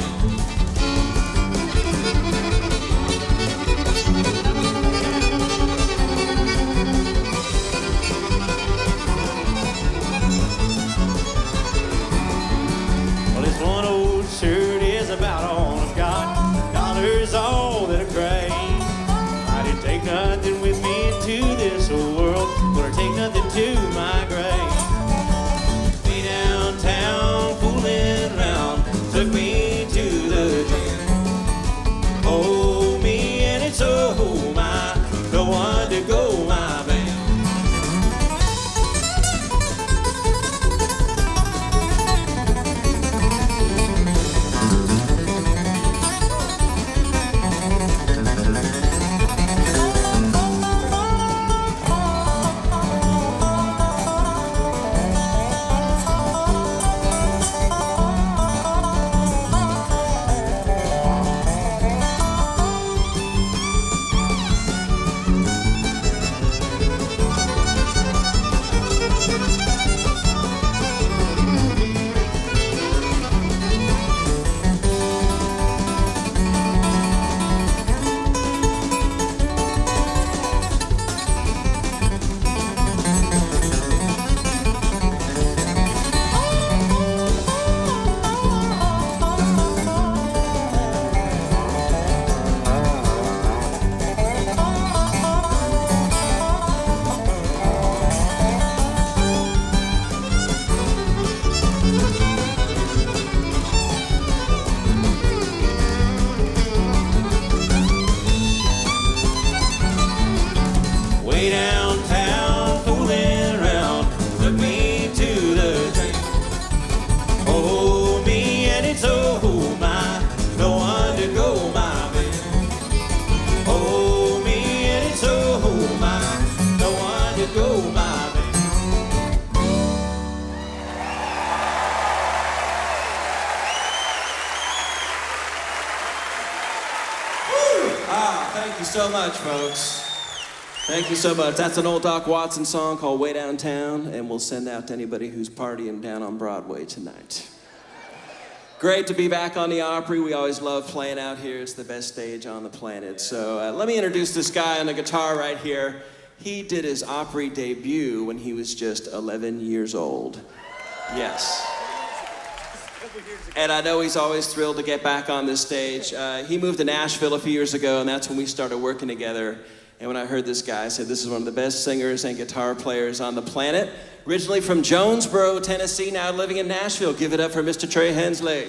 Well, this one old shirt is about all I've got. Dollars all that I crave. I didn't take nothing with me into this old world, or take nothing to my grave. Way down Thank you so much, folks. Thank you so much. That's an old Doc Watson song called Way Downtown, and we'll send out to anybody who's partying down on Broadway tonight. Great to be back on the Opry. We always love playing out here. It's the best stage on the planet. So let me introduce this guy on the guitar right here. He did his Opry debut when he was just 11 years old. Yes. And I know he's always thrilled to get back on this stage. He moved to Nashville a few years ago, and that's when we started working together. And when I heard this guy, I said, this is one of the best singers and guitar players on the planet. Originally from Jonesboro, Tennessee, now living in Nashville. Give it up for Mr. Trey Hensley.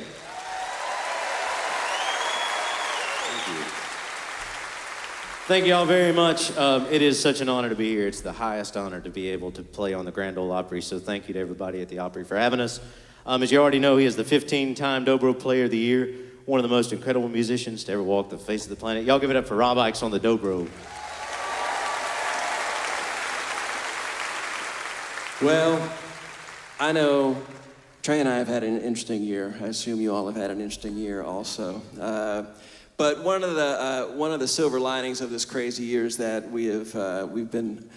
Thank you all very much. It is such an honor to be here. It's the highest honor to be able to play on the Grand Ole Opry, so thank you to everybody at the Opry for having us. As you already know, he is the 15-time Dobro Player of the Year, one of the most incredible musicians to ever walk the face of the planet. Y'all give it up for Rob Ickes on the Dobro. Well, I know Trey and I have had an interesting year. I assume you all have had an interesting year also. But one of the silver linings of this crazy year is that we've been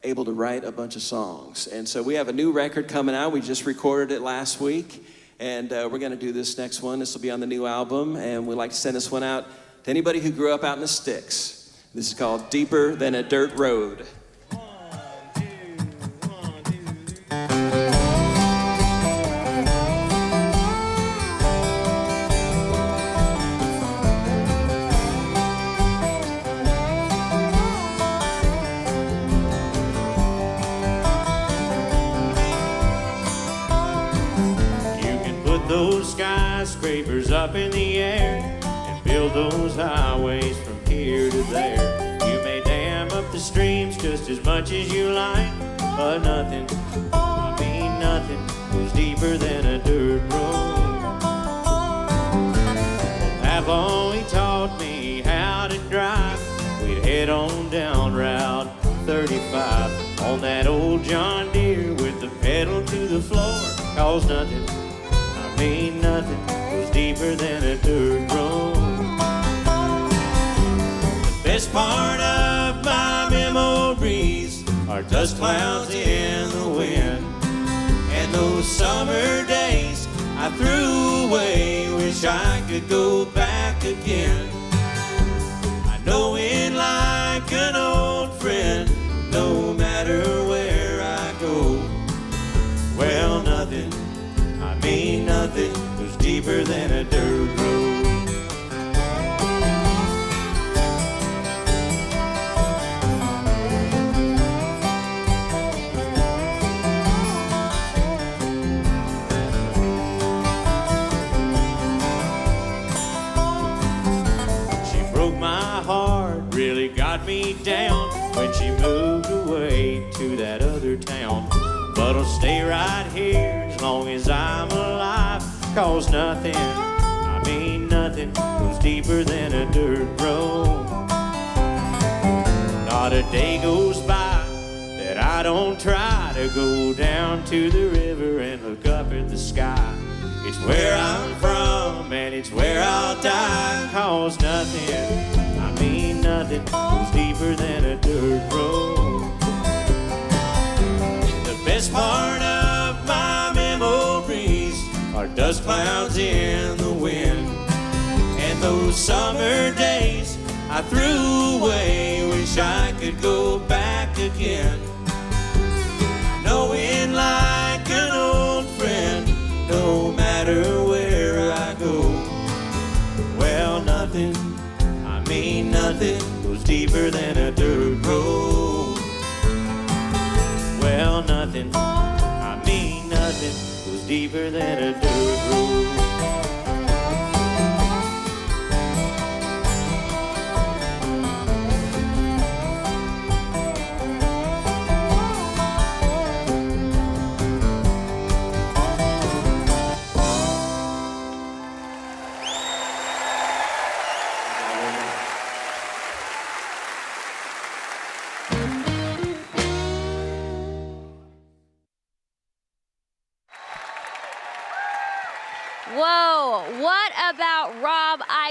able to write a bunch of songs. And so we have a new record coming out. We just recorded it last week, and we're gonna do this next one. This will be on the new album, and we'd like to send this one out to anybody who grew up out in the sticks. This is called Deeper Than a Dirt Road. Those skyscrapers up in the air and build those highways from here to there. You may dam up the streams just as much as you like, but nothing, I mean nothing, goes deeper than a dirt road. That boy taught me how to drive. We'd head on down Route 35 on that old John Deere with the pedal to the floor, cause nothing, ain't nothing goes deeper than a dirt road. The best part of my memories are dust clouds in the wind, and those summer days I threw away. Wish I could go back again. I know it like an old friend, no matter where I go. Well, nothing, I mean nothing goes deeper than a dirt road. She broke my heart, really got me down when she moved away to that other town. But I'll stay right here as long as I'm alive, cause nothing, I mean nothing, goes deeper than a dirt road. Not a day goes by that I don't try to go down to the river and look up at the sky. It's where I'm from and it's where I'll die, cause nothing, I mean nothing, goes deeper than a dirt road. Best part of my memories are dust clouds in the wind, and those summer days I threw away. Wish I could go back again. Knowing like an old friend, no matter where I go. Well, nothing, I mean nothing, goes deeper than a dirt road. Well, nothing, I mean nothing, goes deeper than a dirt road.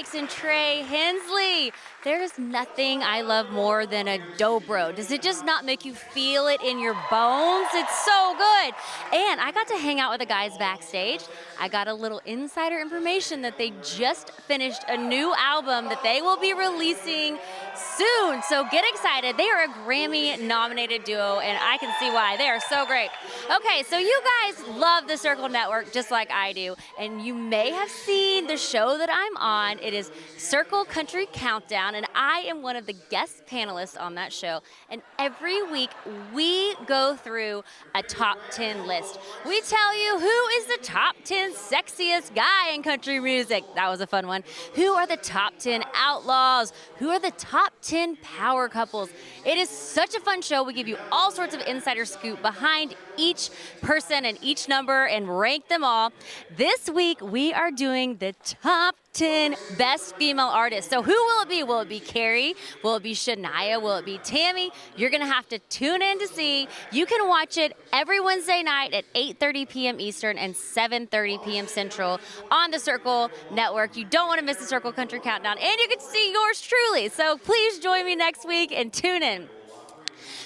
Ickes and Trey Hensley. There's nothing I love more than a dobro. Does it just not make you feel it in your bones? It's so good. And I got to hang out with the guys backstage. I got a little insider information that they just finished a new album that they will be releasing soon. So get excited. They are a Grammy-nominated duo, and I can see why. They are so great. Okay, so you guys love the Circle Network just like I do, and you may have seen the show that I'm on. It is Circle Country Countdown, and I am one of the guest panelists on that show. And every week, we go through a top 10 list. We tell you who is the top 10 sexiest guy in country music. That was a fun one. Who are the top 10 outlaws? Who are the top 10 power couples? It is such a fun show. We give you all sorts of insider scoop behind each person and each number and rank them all. This week, we are doing the top 10 best female artists. So who will it be? Will it be Carrie? Will it be Shania? Will it be Tammy? You're going to have to tune in to see. You can watch it every Wednesday night at 8:30 p.m. Eastern and 7:30 p.m. Central on the Circle Network. You don't want to miss the Circle Country Countdown, and you can see yours truly. So please join me next week and tune in.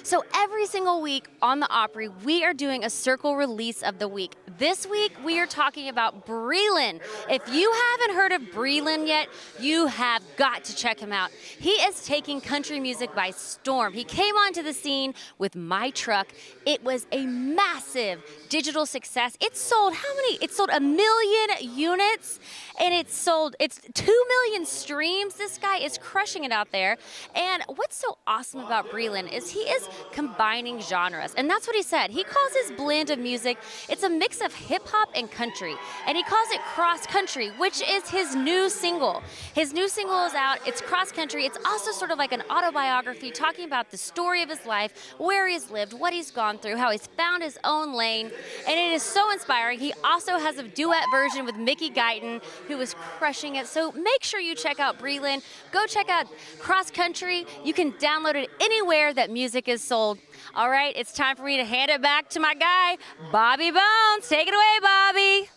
So every single week on the Opry, we are doing a Circle release of the week. This week, we are talking about Breland. If you haven't heard of Breland yet, you have got to check him out. He is taking country music by storm. He came onto the scene with My Truck. It was a massive digital success. It sold how many? It sold 1 million units, and it's 2 million streams. This guy is crushing it out there. And what's so awesome about Breland is he is combining genres, and that's what he said. He calls his blend of music, it's a mix of hip-hop and country, and he calls it Cross Country, which is his new single. His new single is out. It's Cross Country. It's also sort of like an autobiography talking about the story of his life, where he's lived, what he's gone through, how he's found his own lane, and it is so inspiring. He also has a duet version with Mickey Guyton, who is crushing it. So make sure you check out Breland. Go check out Cross Country. You can download it anywhere that music is sold. All right, it's time for me to hand it back to my guy, Bobby Bones. Take it away, Bobby.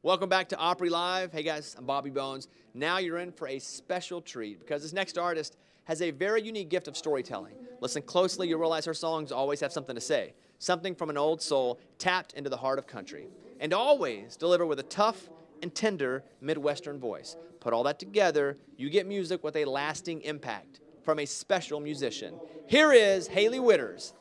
Welcome back to Opry Live. Hey guys, I'm Bobby Bones. Now you're in for a special treat because this next artist has a very unique gift of storytelling. Listen closely, you'll realize her songs always have something to say. Something from an old soul tapped into the heart of country. And always deliver with a tough and tender Midwestern voice. Put all that together, you get music with a lasting impact from a special musician. Here is Hailey Whitters.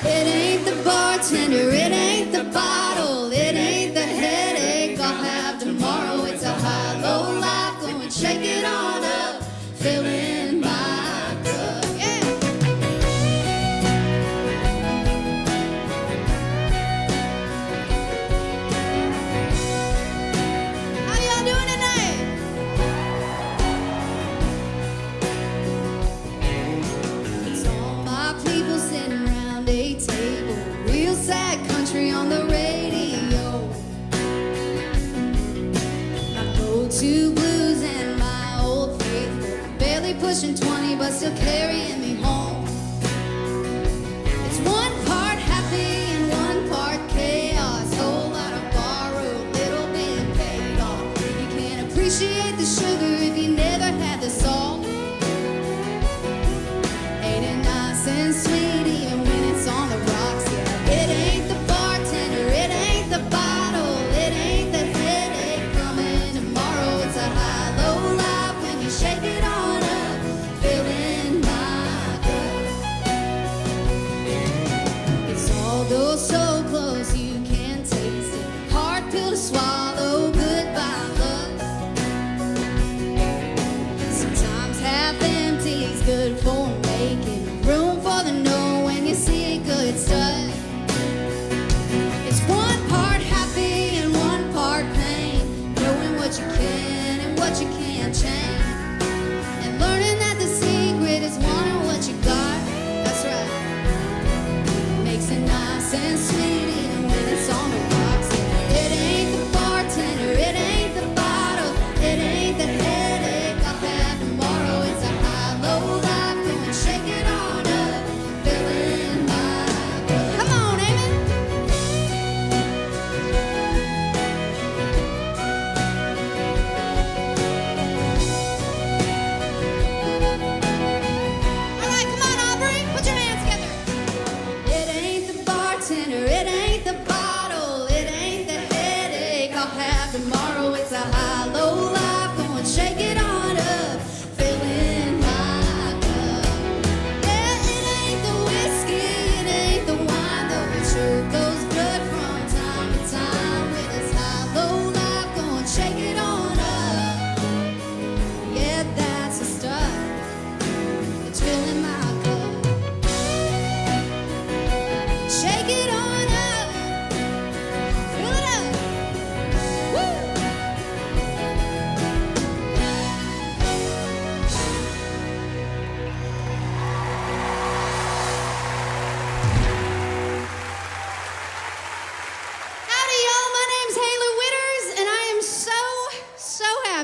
It ain't the bartender, it ain't the bottle, it ain't the headache I'll have tomorrow. It's a high-low life, go and shake it on up, fill in my cup. Yeah. How y'all doing tonight? It's all my people sitting around a table, real sad country on the radio. My go-to blues and my old faithful, barely pushing 20 but still carrying me home. It's one part happy and one part chaos, whole lot of borrowed, little bit paid off. You can't appreciate the sugar if you never had the salt. Ain't it nice and sweet even when it's on the rocks? Yeah, it ain't the bartender, it ain't the bottle, it ain't the headache coming tomorrow. It's a high-low life when you shake it on up, fill in my cup. It's all though so close you can't taste it, hard pill to swallow, goodbye love.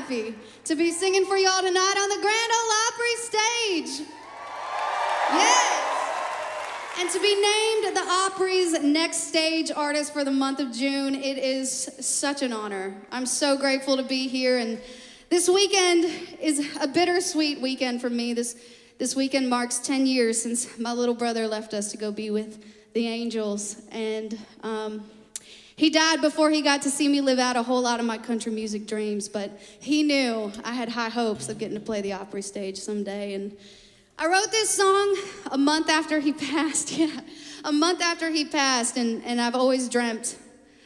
happy to be singing for y'all tonight on the Grand Ole Opry stage. Yes! And to be named the Opry's Next Stage Artist for the month of June, it is such an honor. I'm so grateful to be here, and this weekend is a bittersweet weekend for me. This weekend marks 10 years since my little brother left us to go be with the angels, and he died before he got to see me live out a whole lot of my country music dreams, but he knew I had high hopes of getting to play the Opry stage someday, and I wrote this song a month after he passed, a month after he passed, and I've always dreamt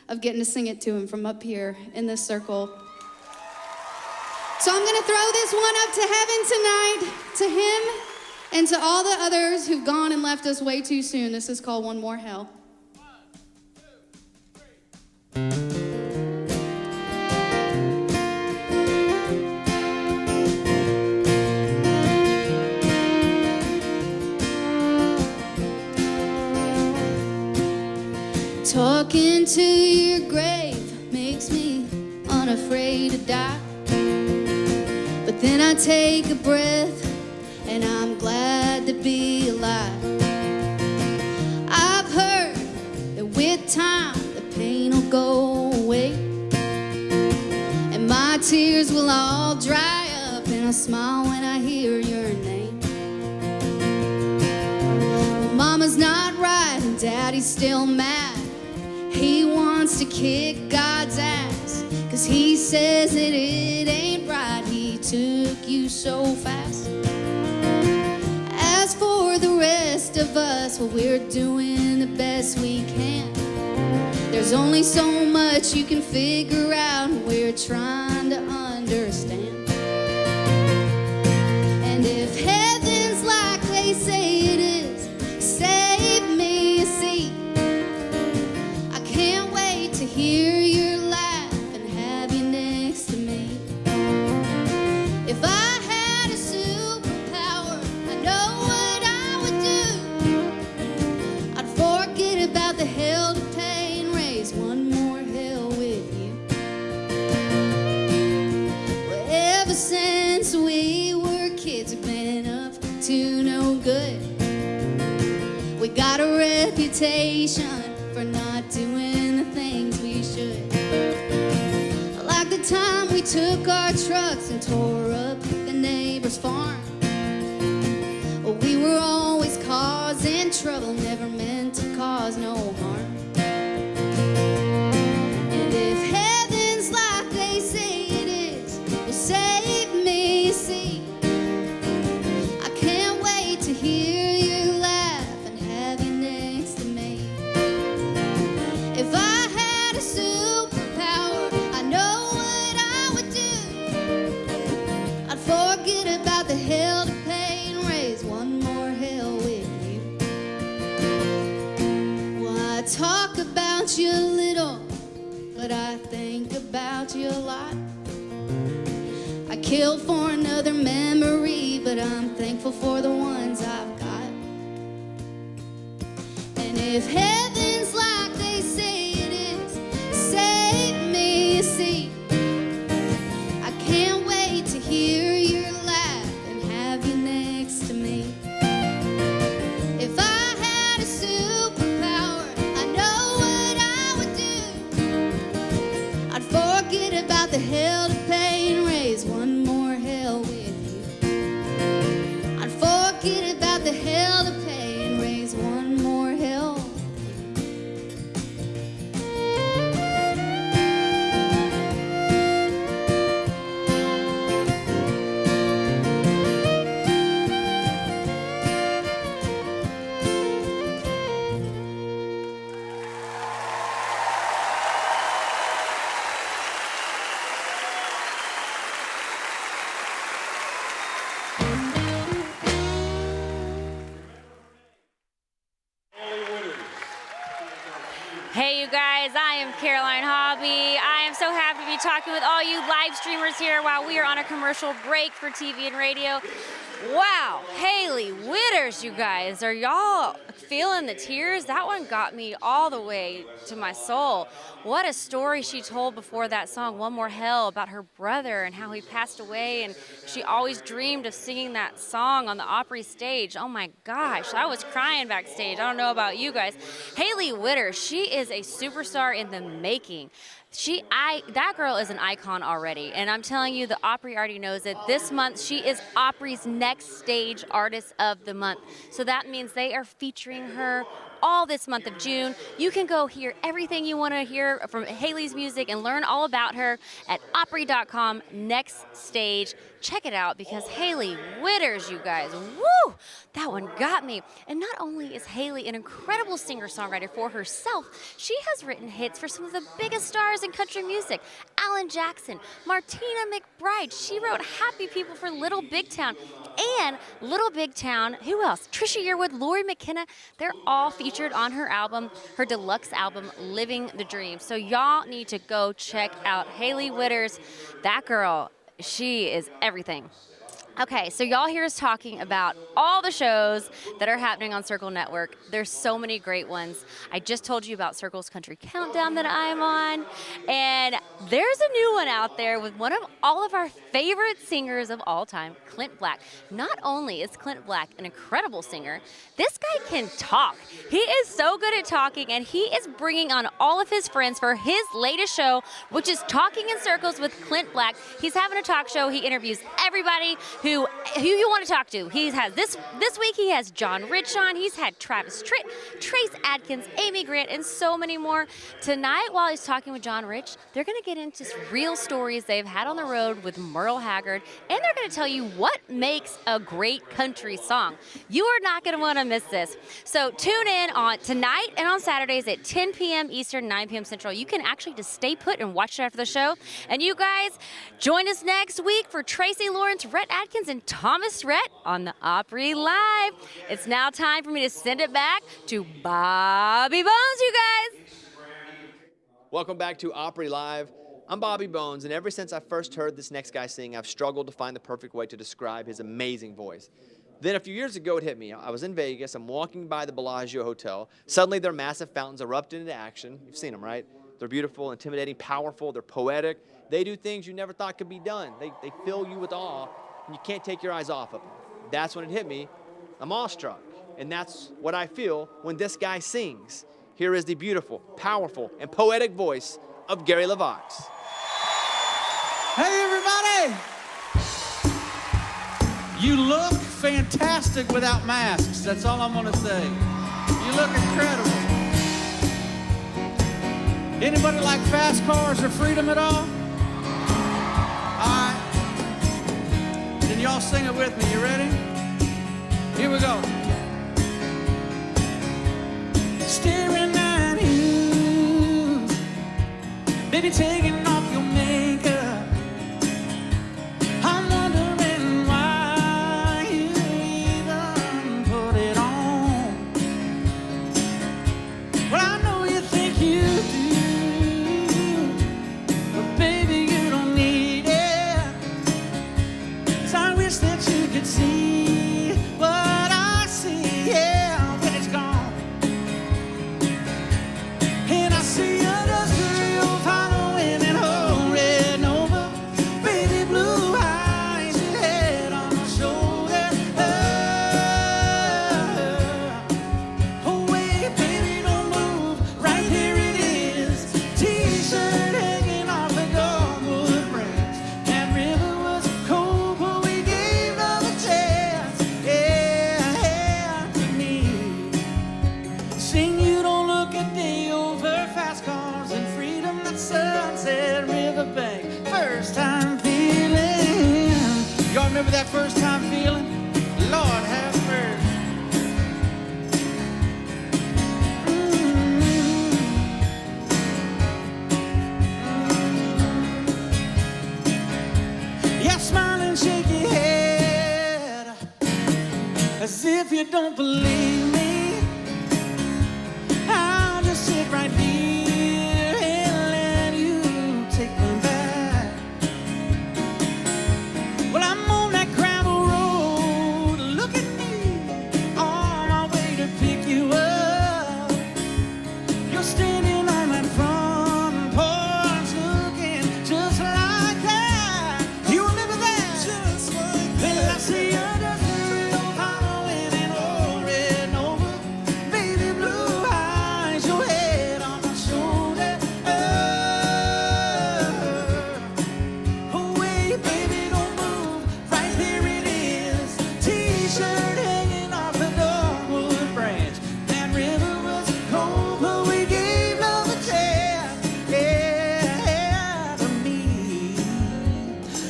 of getting to sing it to him from up here in this circle. So I'm gonna throw this one up to heaven tonight, to him, and to all the others who've gone and left us way too soon. This is called One More Hell. Talking to your grave makes me unafraid to die. But then I take a breath and I'm glad to be alive. I've heard that with time the pain will go away, and my tears will all dry up, and I smile when I hear your name. Well, Mama's not right and Daddy's still mad. He wants to kick God's ass, 'cause he says that it ain't right he took you so fast. As for the rest of us, well, we're doing the best we can. There's only so much you can figure out, and we're trying to understand. And if heaven's like they say it is, save me a seat. Can't wait to hear your laugh and have you next to me. If I had a superpower, I know what I would do. I'd forget about the hell to pay and raise one more hell with you. Well, ever since we were kids, we've been up to no good. We got a reputation for not doing the things we should. Like the time we took our trucks and tore up the neighbor's farm. Well, we were always causing trouble, never meant to cause no harm. And if heaven's like they say it is, well, save me a seat. I can't wait to hear you laugh and have you next to me. If I had a superpower, I know what I would do. I'd forget about the hell to pay and raise one more hell with you. Well, I talk about you a little, but I think about you a lot. I kill for another memory, but I'm thankful for the ones I've got. And if heaven's like they say it is, save me a seat. I can't wait to hear your laugh and have you next to me. If I had a superpower, I know what I would do. I'd forget about the hell to pay and raise one more hell with you. I'd forget about the hell to pay and raise one more hell. Hey, you guys, I am Caroline Hobby. I am so happy to be talking talking with all you live streamers here while we are on a commercial break for TV and radio. Wow, Hailey Whitters, you guys. Are y'all feeling the tears? That one got me all the way to my soul. What a story she told before that song, One More Hell, about her brother and how he passed away, and she always dreamed of singing that song on the Opry stage. Oh my gosh, I was crying backstage. I don't know about you guys. Hailey Whitters, she is a superstar in the making. That girl is an icon already, and I'm telling you, the Opry already knows it. This month, she is Opry's Next Stage Artist of the Month. So that means they are featuring her all this month of June. You can go hear everything you want to hear from Hailey's music and learn all about her at Opry.com Next Stage. Check it out, because Hailey Whitters, you guys, woo, that one got me. And not only is Hailey an incredible singer-songwriter for herself, she has written hits for some of the biggest stars in country music. Alan Jackson, Martina McBride. She wrote Happy People for Little Big Town. And Little Big Town, who else? Trisha Yearwood, Lori McKenna, they're all featured on her album, her deluxe album, Living the Dream. So y'all need to go check out Hailey Whitters. That girl, she is everything. Okay, so y'all hear us talking about all the shows that are happening on Circle Network. There's so many great ones. I just told you about Circle's Country Countdown that I'm on. And there's a new one out there with one of all of our favorite singers of all time, Clint Black. Not only is Clint Black an incredible singer, this guy can talk. He is so good at talking, and he is bringing on all of his friends for his latest show, which is Talking in Circles with Clint Black. He's having a talk show. He interviews everybody who you want to talk to. He has this week he has John Rich on. He's had Travis Tritt, Trace Adkins, Amy Grant, and so many more. Tonight, while he's talking with John Rich, they're going to get into real stories they've had on the road with Merle Haggard, and they're going to tell you what makes a great country song. You are not going to want to miss this. So tune in on tonight and on Saturdays at 10 p.m. Eastern, 9 p.m. Central. You can actually just stay put and watch it after the show. And you guys, join us next week for Tracy Lawrence, Rhett Adkins, and Thomas Rhett on the Opry Live. It's now time for me to send it back to Bobby Bones, you guys. Welcome back to Opry Live. I'm Bobby Bones, and ever since I first heard this next guy sing, I've struggled to find the perfect way to describe his amazing voice. Then a few years ago, it hit me. I was in Vegas. I'm walking by the Bellagio Hotel. Suddenly, their massive fountains erupted into action. You've seen them, right? They're beautiful, intimidating, powerful. They're poetic. They do things you never thought could be done. They fill you with awe, and you can't take your eyes off of them. That's when it hit me. I'm awestruck, and that's what I feel when this guy sings. Here is the beautiful, powerful, and poetic voice of Gary LeVox. Hey, everybody! You look fantastic without masks. That's all I'm going to say. You look incredible. Anybody like fast cars or freedom at all? All right. Then y'all sing it with me. You ready? Here we go. Staring at you, baby, taking off your makeup. I'm wondering why you even put it on. Well, I know you think you do, but baby, you don't need it. 'Cause I wish that you could see what I see, yeah, when it's gone. And I see industrial following and hurrying over. Baby blue eyes, your head on my shoulder. Oh, wait, baby, don't move. Right here it is. T-shirt hanging off the dogwood branch. That river was cold, but we gave love a chance. Yeah, to me. Sing, you don't look a day over. Fast cars and freedom, that sunset riverbank. First time feeling. Y'all remember that first time feeling? Lord have mercy. Yeah, smile and shake your head as if you don't believe me. I'll just sit right here and let you take me back.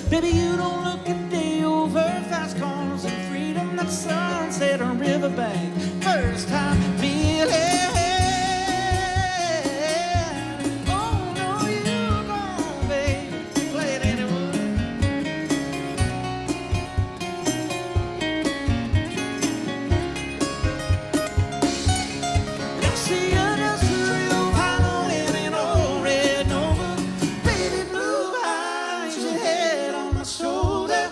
Baby, you don't look a day over fast cars and freedom, that sunset on riverbank. First time feeling. Oh no, you gone, baby. Play it anyway. I see you just a real violin in old red Nova. Baby, blue eyes, your head on my shoulder.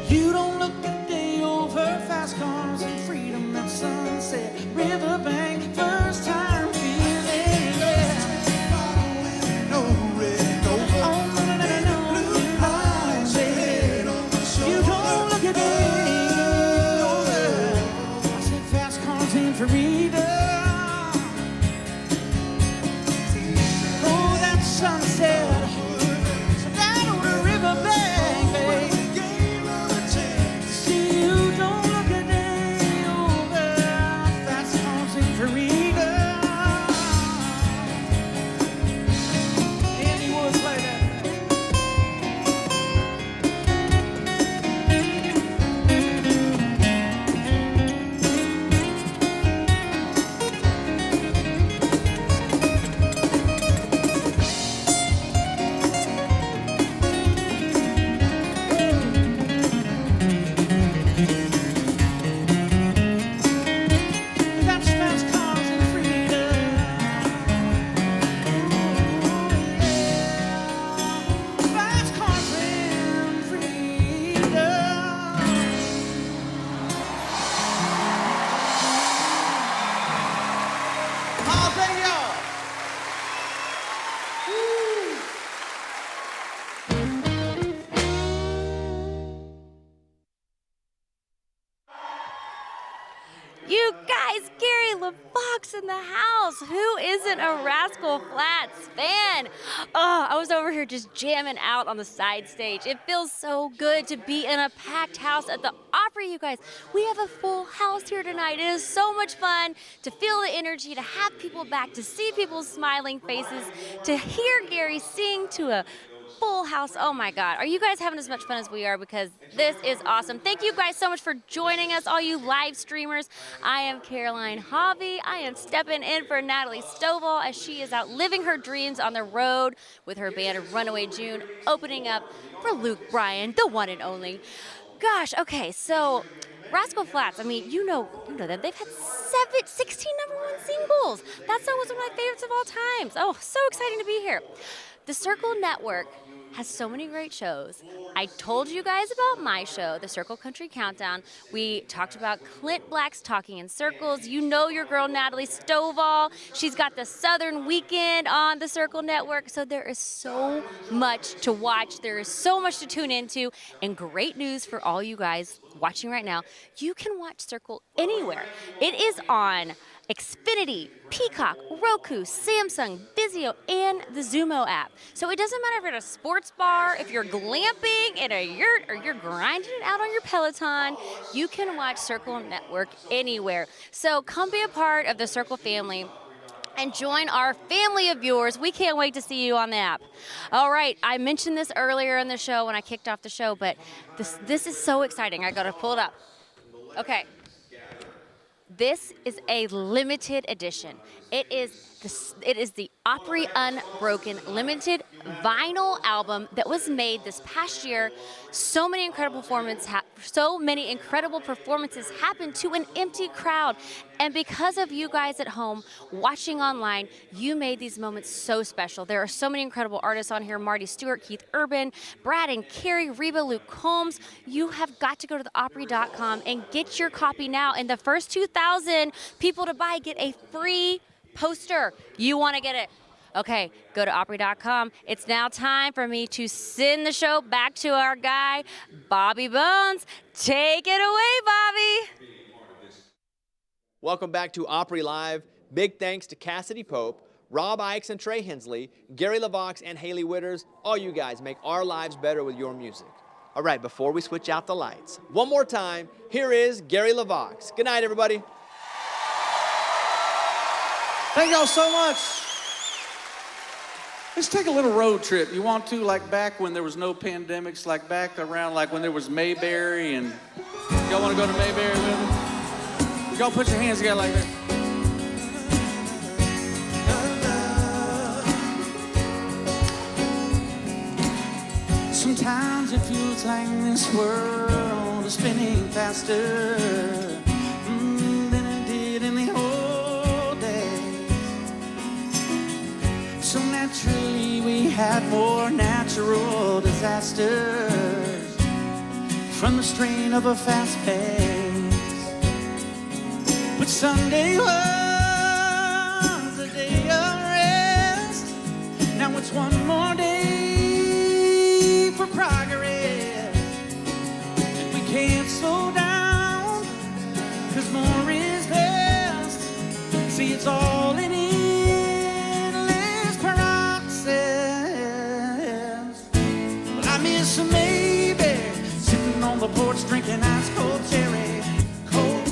You don't look a day over fast cars and freedom, that sunset, riverbank, first time feeling. Yeah. No red Nova. Oh, no, blue eyes, your head on my shoulder. You don't look a day over. I said fast cars and freedom. Oh, that sunset down on the riverbank, babe. See, you don't look a day over. Fast cars and freedom. And he was like that. That's fast cars and freedom. Fast cars and freedom. Oh, thank y'all. You guys, Gary LeVox in the house. Who isn't a Rascal Flatts fan? Oh, I was over here just jamming out on the side stage. It feels so good to be in a packed house at the Opry, you guys. We have a full house here tonight. It is so much fun to feel the energy, to have people back, to see people's smiling faces, to hear Gary sing to a full house. Oh my God. Are you guys having as much fun as we are? Because this is awesome. Thank you guys so much for joining us, all you live streamers. I am Caroline Hobby. I am stepping in for Natalie Stovall as she is out living her dreams on the road with her band Runaway June, opening up for Luke Bryan, the one and only. Gosh, okay, so Rascal Flatts, I mean, you know them. They've had 16 #1 singles. That song was one of my favorites of all times. Oh, so exciting to be here. The Circle Network has so many great shows. I told you guys about my show, the Circle Country Countdown. We talked about Clint Black's Talking in Circles. You know your girl Natalie Stovall. She's got the Southern Weekend on the Circle Network. So there is so much to watch. There is so much to tune into. And great news for all you guys watching right now. You can watch Circle anywhere. It is on Xfinity, Peacock, Roku, Samsung, Vizio, and the Zumo app. So it doesn't matter if you're at a sports bar, if you're glamping in a yurt, or you're grinding it out on your Peloton, you can watch Circle Network anywhere. So come be a part of the Circle family and join our family of viewers. We can't wait to see you on the app. All right, I mentioned this earlier in the show when I kicked off the show, but this is so exciting. I got to pull it up. Okay. This is a limited edition. It is the Opry Unbroken limited vinyl album that was made this past year. So many incredible performances happened to an empty crowd. And because of you guys at home watching online, you made these moments so special. There are so many incredible artists on here: Marty Stewart, Keith Urban, Brad and Carrie, Reba, Luke Combs. You have got to go to theopry.com and get your copy now. And the first 2,000 people to buy get a free poster. You want to get it? Okay, go to Opry.com. It's now time for me to send the show back to our guy, Bobby Bones. Take it away, Bobby. Welcome back to Opry Live. Big thanks to Cassadee Pope, Rob Ickes and Trey Hensley, Gary LeVox and Hailey Whitters. All you guys make our lives better with your music. All right, before we switch out the lights, one more time, here is Gary LeVox. Good night, everybody. Thank y'all so much. Let's take a little road trip. You want to, like back when there was no pandemics, like back around like when there was Mayberry, and y'all want to go to Mayberry with me? Y'all put your hands together like this. Sometimes it feels like this world is spinning faster than it did in the old days. So naturally we had more natural disasters from the strain of a fast pace. But Sunday was a day of rest. Now it's one more day for progress. And we can't slow down, 'cause more is best. See, it's all in endless process. Well, I miss a Mayberry, sitting on the porch drinking ice cold cherry Coke,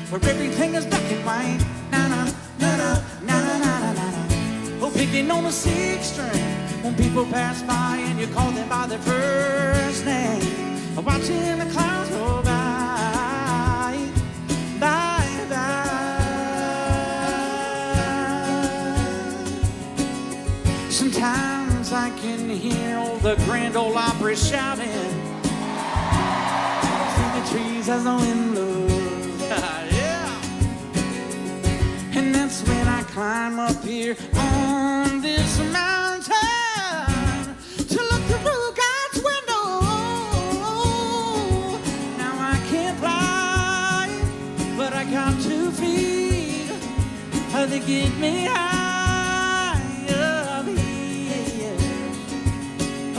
where everything is black and white. Na-na, na-na, na-na-na-na-na. Oh, picking on a six string when people pass by and you call them by their first name. Watching the clouds go by, by, by. Sometimes I can hear all the Grand Ole Opry shouting through the trees as the wind blows. Yeah. And that's when I climb up here on this mountain to look through God's window. Now I can't fly, but I got 2 feet to get me high up here,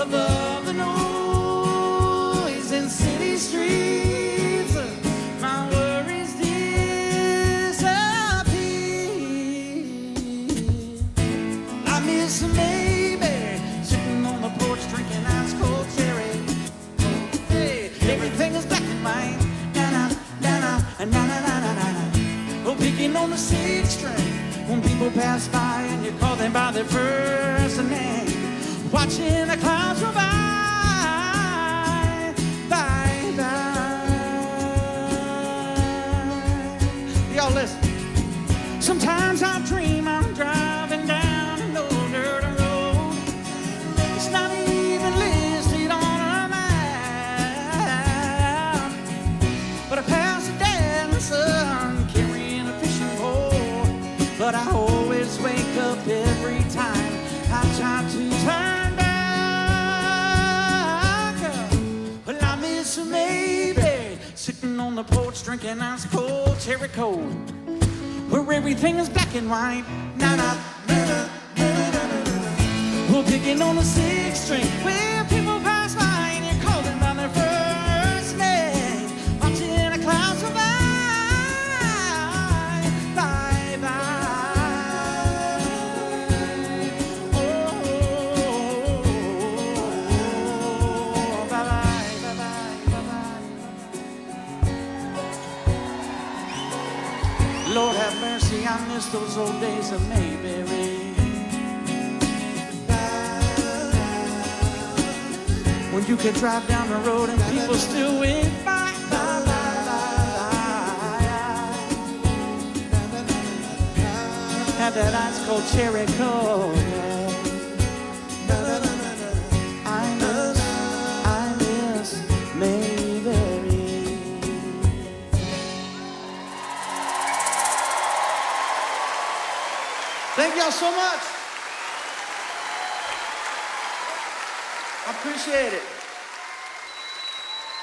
above the noise in city streets. My worries disappear. I miss a Mayberry, sitting on the porch drinking ice cold cherry. Hey, everything is black and white. Na-na, na-na, na-na-na-na-na. Oh, picking on the six string when people pass by and you call them by their first name. Watching the clouds go by, by, by. Y'all listen. Sometimes I dream I'm driving down an old dirt road. It's not even listed on a map, but I pass a dead son carrying a fishing pole. But I always wake up every time I try to turn back. Well, I miss a Mayberry, sitting on the porch drinking ice cold cherry cold, where everything is black and white. Na-na, na-na, na-na. We're picking on the six string where people pass by and you call them by their first name. Watching the clouds go by, by, by. Oh, bye, bye, bye, bye, bye. Lord have mercy, I miss those old days of Mayberry. When you could drive down the road and people still went by. Had that ice cold cherry coke. I miss Mayberry. Thank y'all so much. I appreciate it.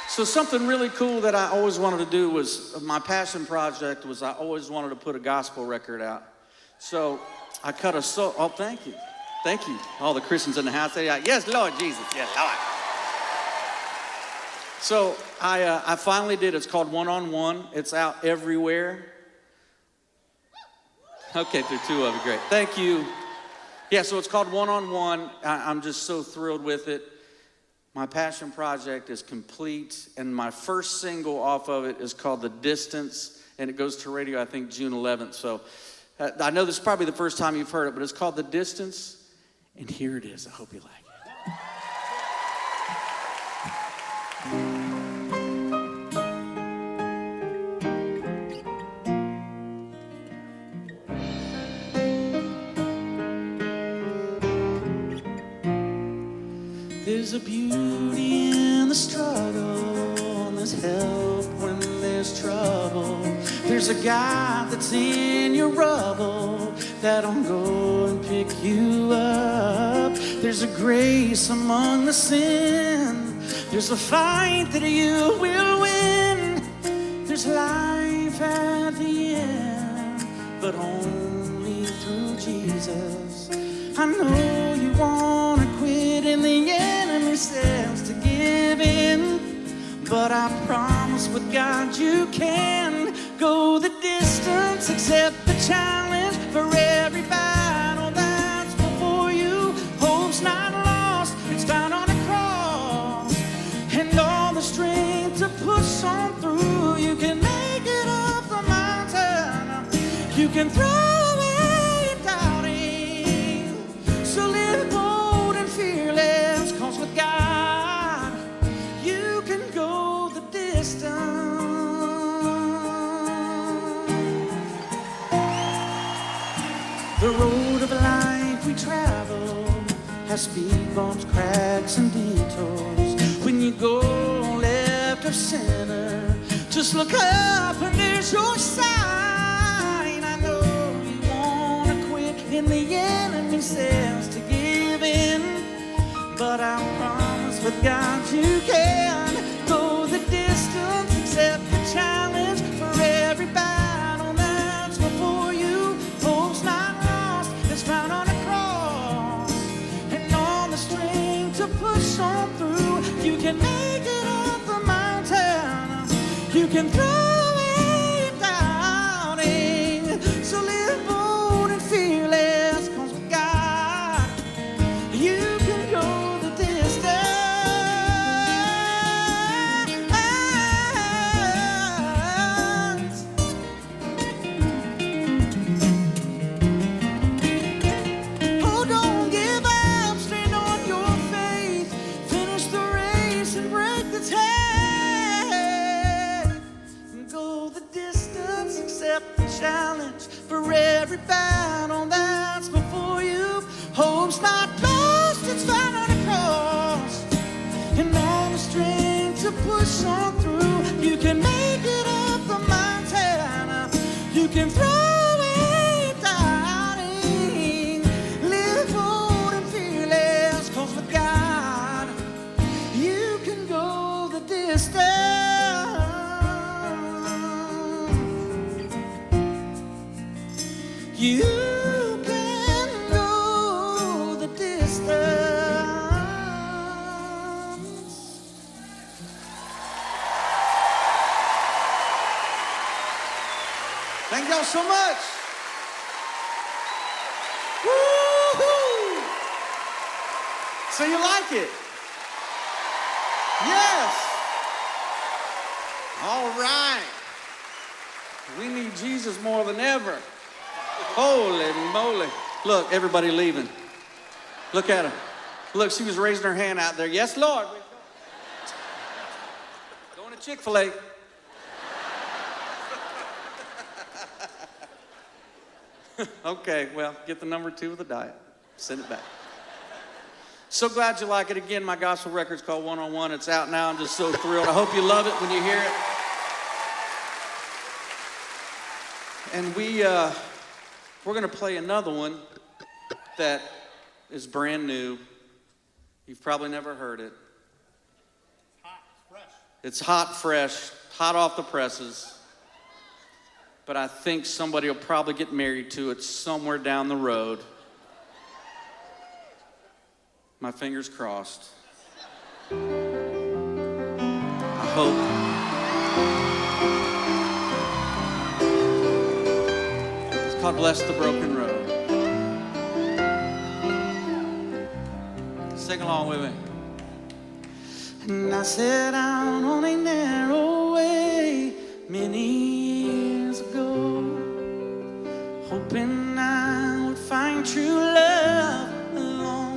So something really cool that I always wanted to do was, my passion project was I always wanted to put a gospel record out. So I cut a oh, thank you. Thank you. All the Christians in the house, they're like, yes, Lord Jesus, yes, Lord. So I finally did. It's called One on One. It's out everywhere. Okay, there are 2 of you, great. Thank you. Yeah, so it's called One on One. I'm just so thrilled with it. My passion project is complete, and my first single off of it is called The Distance, and it goes to radio, I think, June 11th. So I know this is probably the first time you've heard it, but it's called The Distance, And here it is. I hope you like it. There's a beauty in the struggle, and there's help when there's trouble. There's a God that's in your rubble that'll go and pick you up. There's a grace among the sin. There's a fight that you will win. There's life at the end, but only through Jesus. I know you wanna quit in the enemy says to give in, but I promise with God you can go the distance, accept the challenge for every battle that's before you. Hope's not lost, it's found on a cross, and all the strength to push on through. You can make it up the mountain, you can throw away your doubting, so live bold and fearless, 'cause with God you can go the distance. The road of life we travel has speed bumps, cracks, and detours. When you go left or center, just look up and there's your sign. I know you wanna quit and the enemy says to give in, but I promise with God you can go the distance, accept the challenge for every battle that's before you. Hope's not lost, it's found on a cross, and all the strength to push on through. You can make it up the mountain, you can throw away your doubting, so live bold and fearless, 'cause with God you can go the distance. Oh, don't give up, stand on your faith, finish the race and break the tape. Go the distance, accept the challenge for every battle that's before you. Hope's not lost, it's found on a cross, and all the strength to push on through. You can make it up the mountain, you can throw away your doubting, live bold and fearless, 'cause with God you can go the distance. You can go the distance. Thank y'all so much. Woo-hoo! So you like it? Yes. All right. We need Jesus more than ever. Holy moly. Look, everybody leaving. Look at her. Look, she was raising her hand out there. Yes, Lord. Going to Chick-fil-A. Okay, well, get the number 2 of the diet. Send it back. So glad you like it. Again, my gospel record's called 101. It's out now. I'm just so thrilled. I hope you love it when you hear it. And we're going to play another one that is brand new. You've probably never heard it. It's hot, fresh, hot off the presses. But I think somebody will probably get married to it somewhere down the road. My fingers crossed. I hope. It's called Bless the Broken Road. Sing along with me. And I sat down on a narrow way many years ago, hoping I would find true love along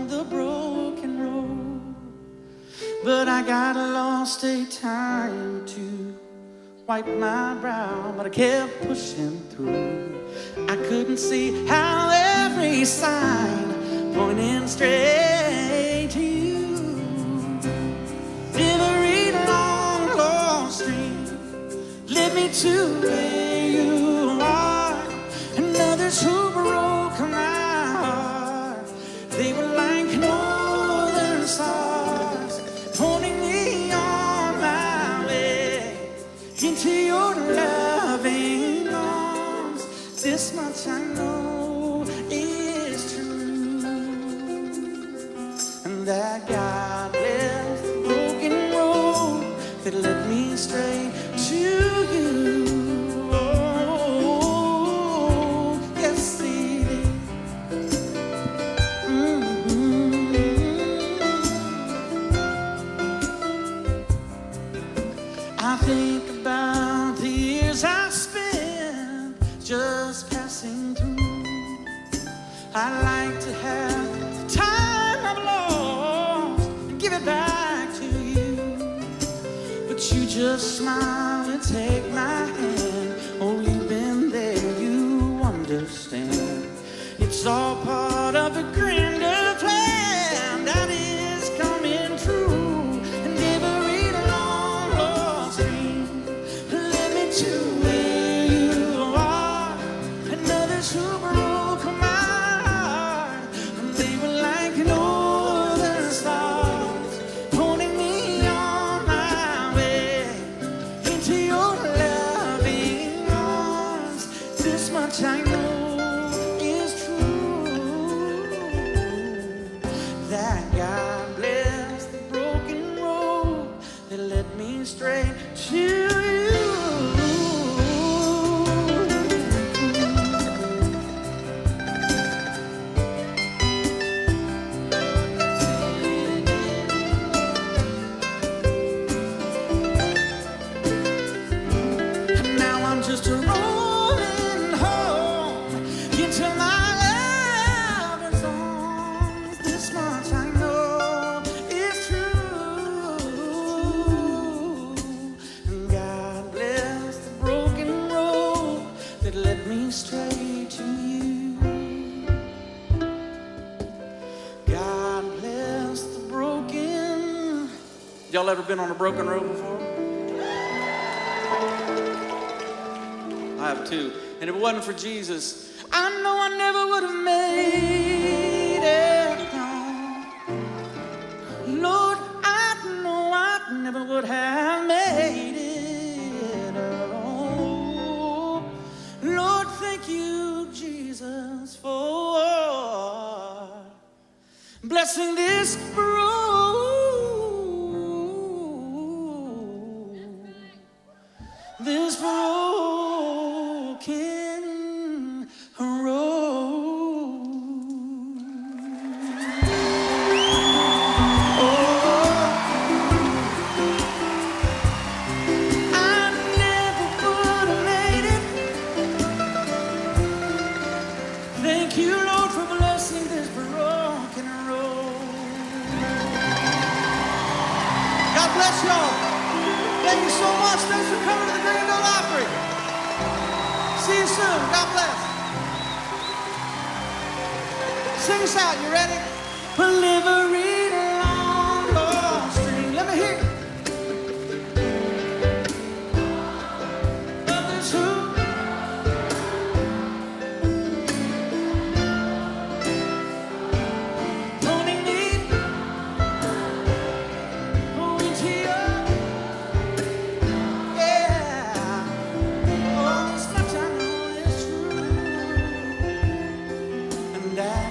but I got lost a time to wipe my brow, but I kept pushing through. I couldn't see how every sign pointing straight to you. Every long, long stream led me to where you are, and others who broke my heart, they were like northern stars, pointing me on my way into your loving arms. This much I know is true, and that God bless the broken road that led me straight to you. Oh, yes, He did. I think about the years I spent just passing through. I like to have the time I've lost and give it back to you, but you just smile and take my hand. Oh, you've been there, you understand. It's all part of a grander plan that is coming true. And every long, long stream led me to where you are, and others who broke my heart, and they were like northern stars, pointing me on my way into your loving arms. This much I know is true, that God bless the broken road that led me straight to you. And now I'm just rolling home into my lover's arms. This much I know is true, and God bless the broken road that led me straight to you. God bless the broken. Y'all ever been on a broken road before? I have too. And if it wasn't for Jesus, I know I never would have made it. No. Lord, I know I never would have made it. Oh, Lord, thank you, Jesus, for blessing this road. This broken road. I never would have made it. Thank you, Lord, for blessing this broken road. God bless y'all. Thank you so much. Thanks for coming to the Greenville Opry. See you soon. God bless. Sing us out. You ready? We'll live a real long, long stream. Let me hear it. Others who pointing me into your, yeah. Oh, this much I know is true, and that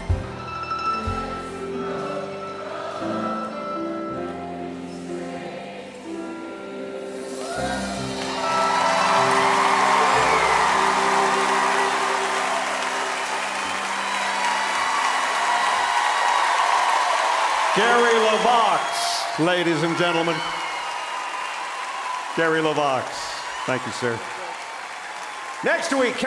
Gary LeVox, ladies and gentlemen. Gary LeVox. Thank you, sir. Next week,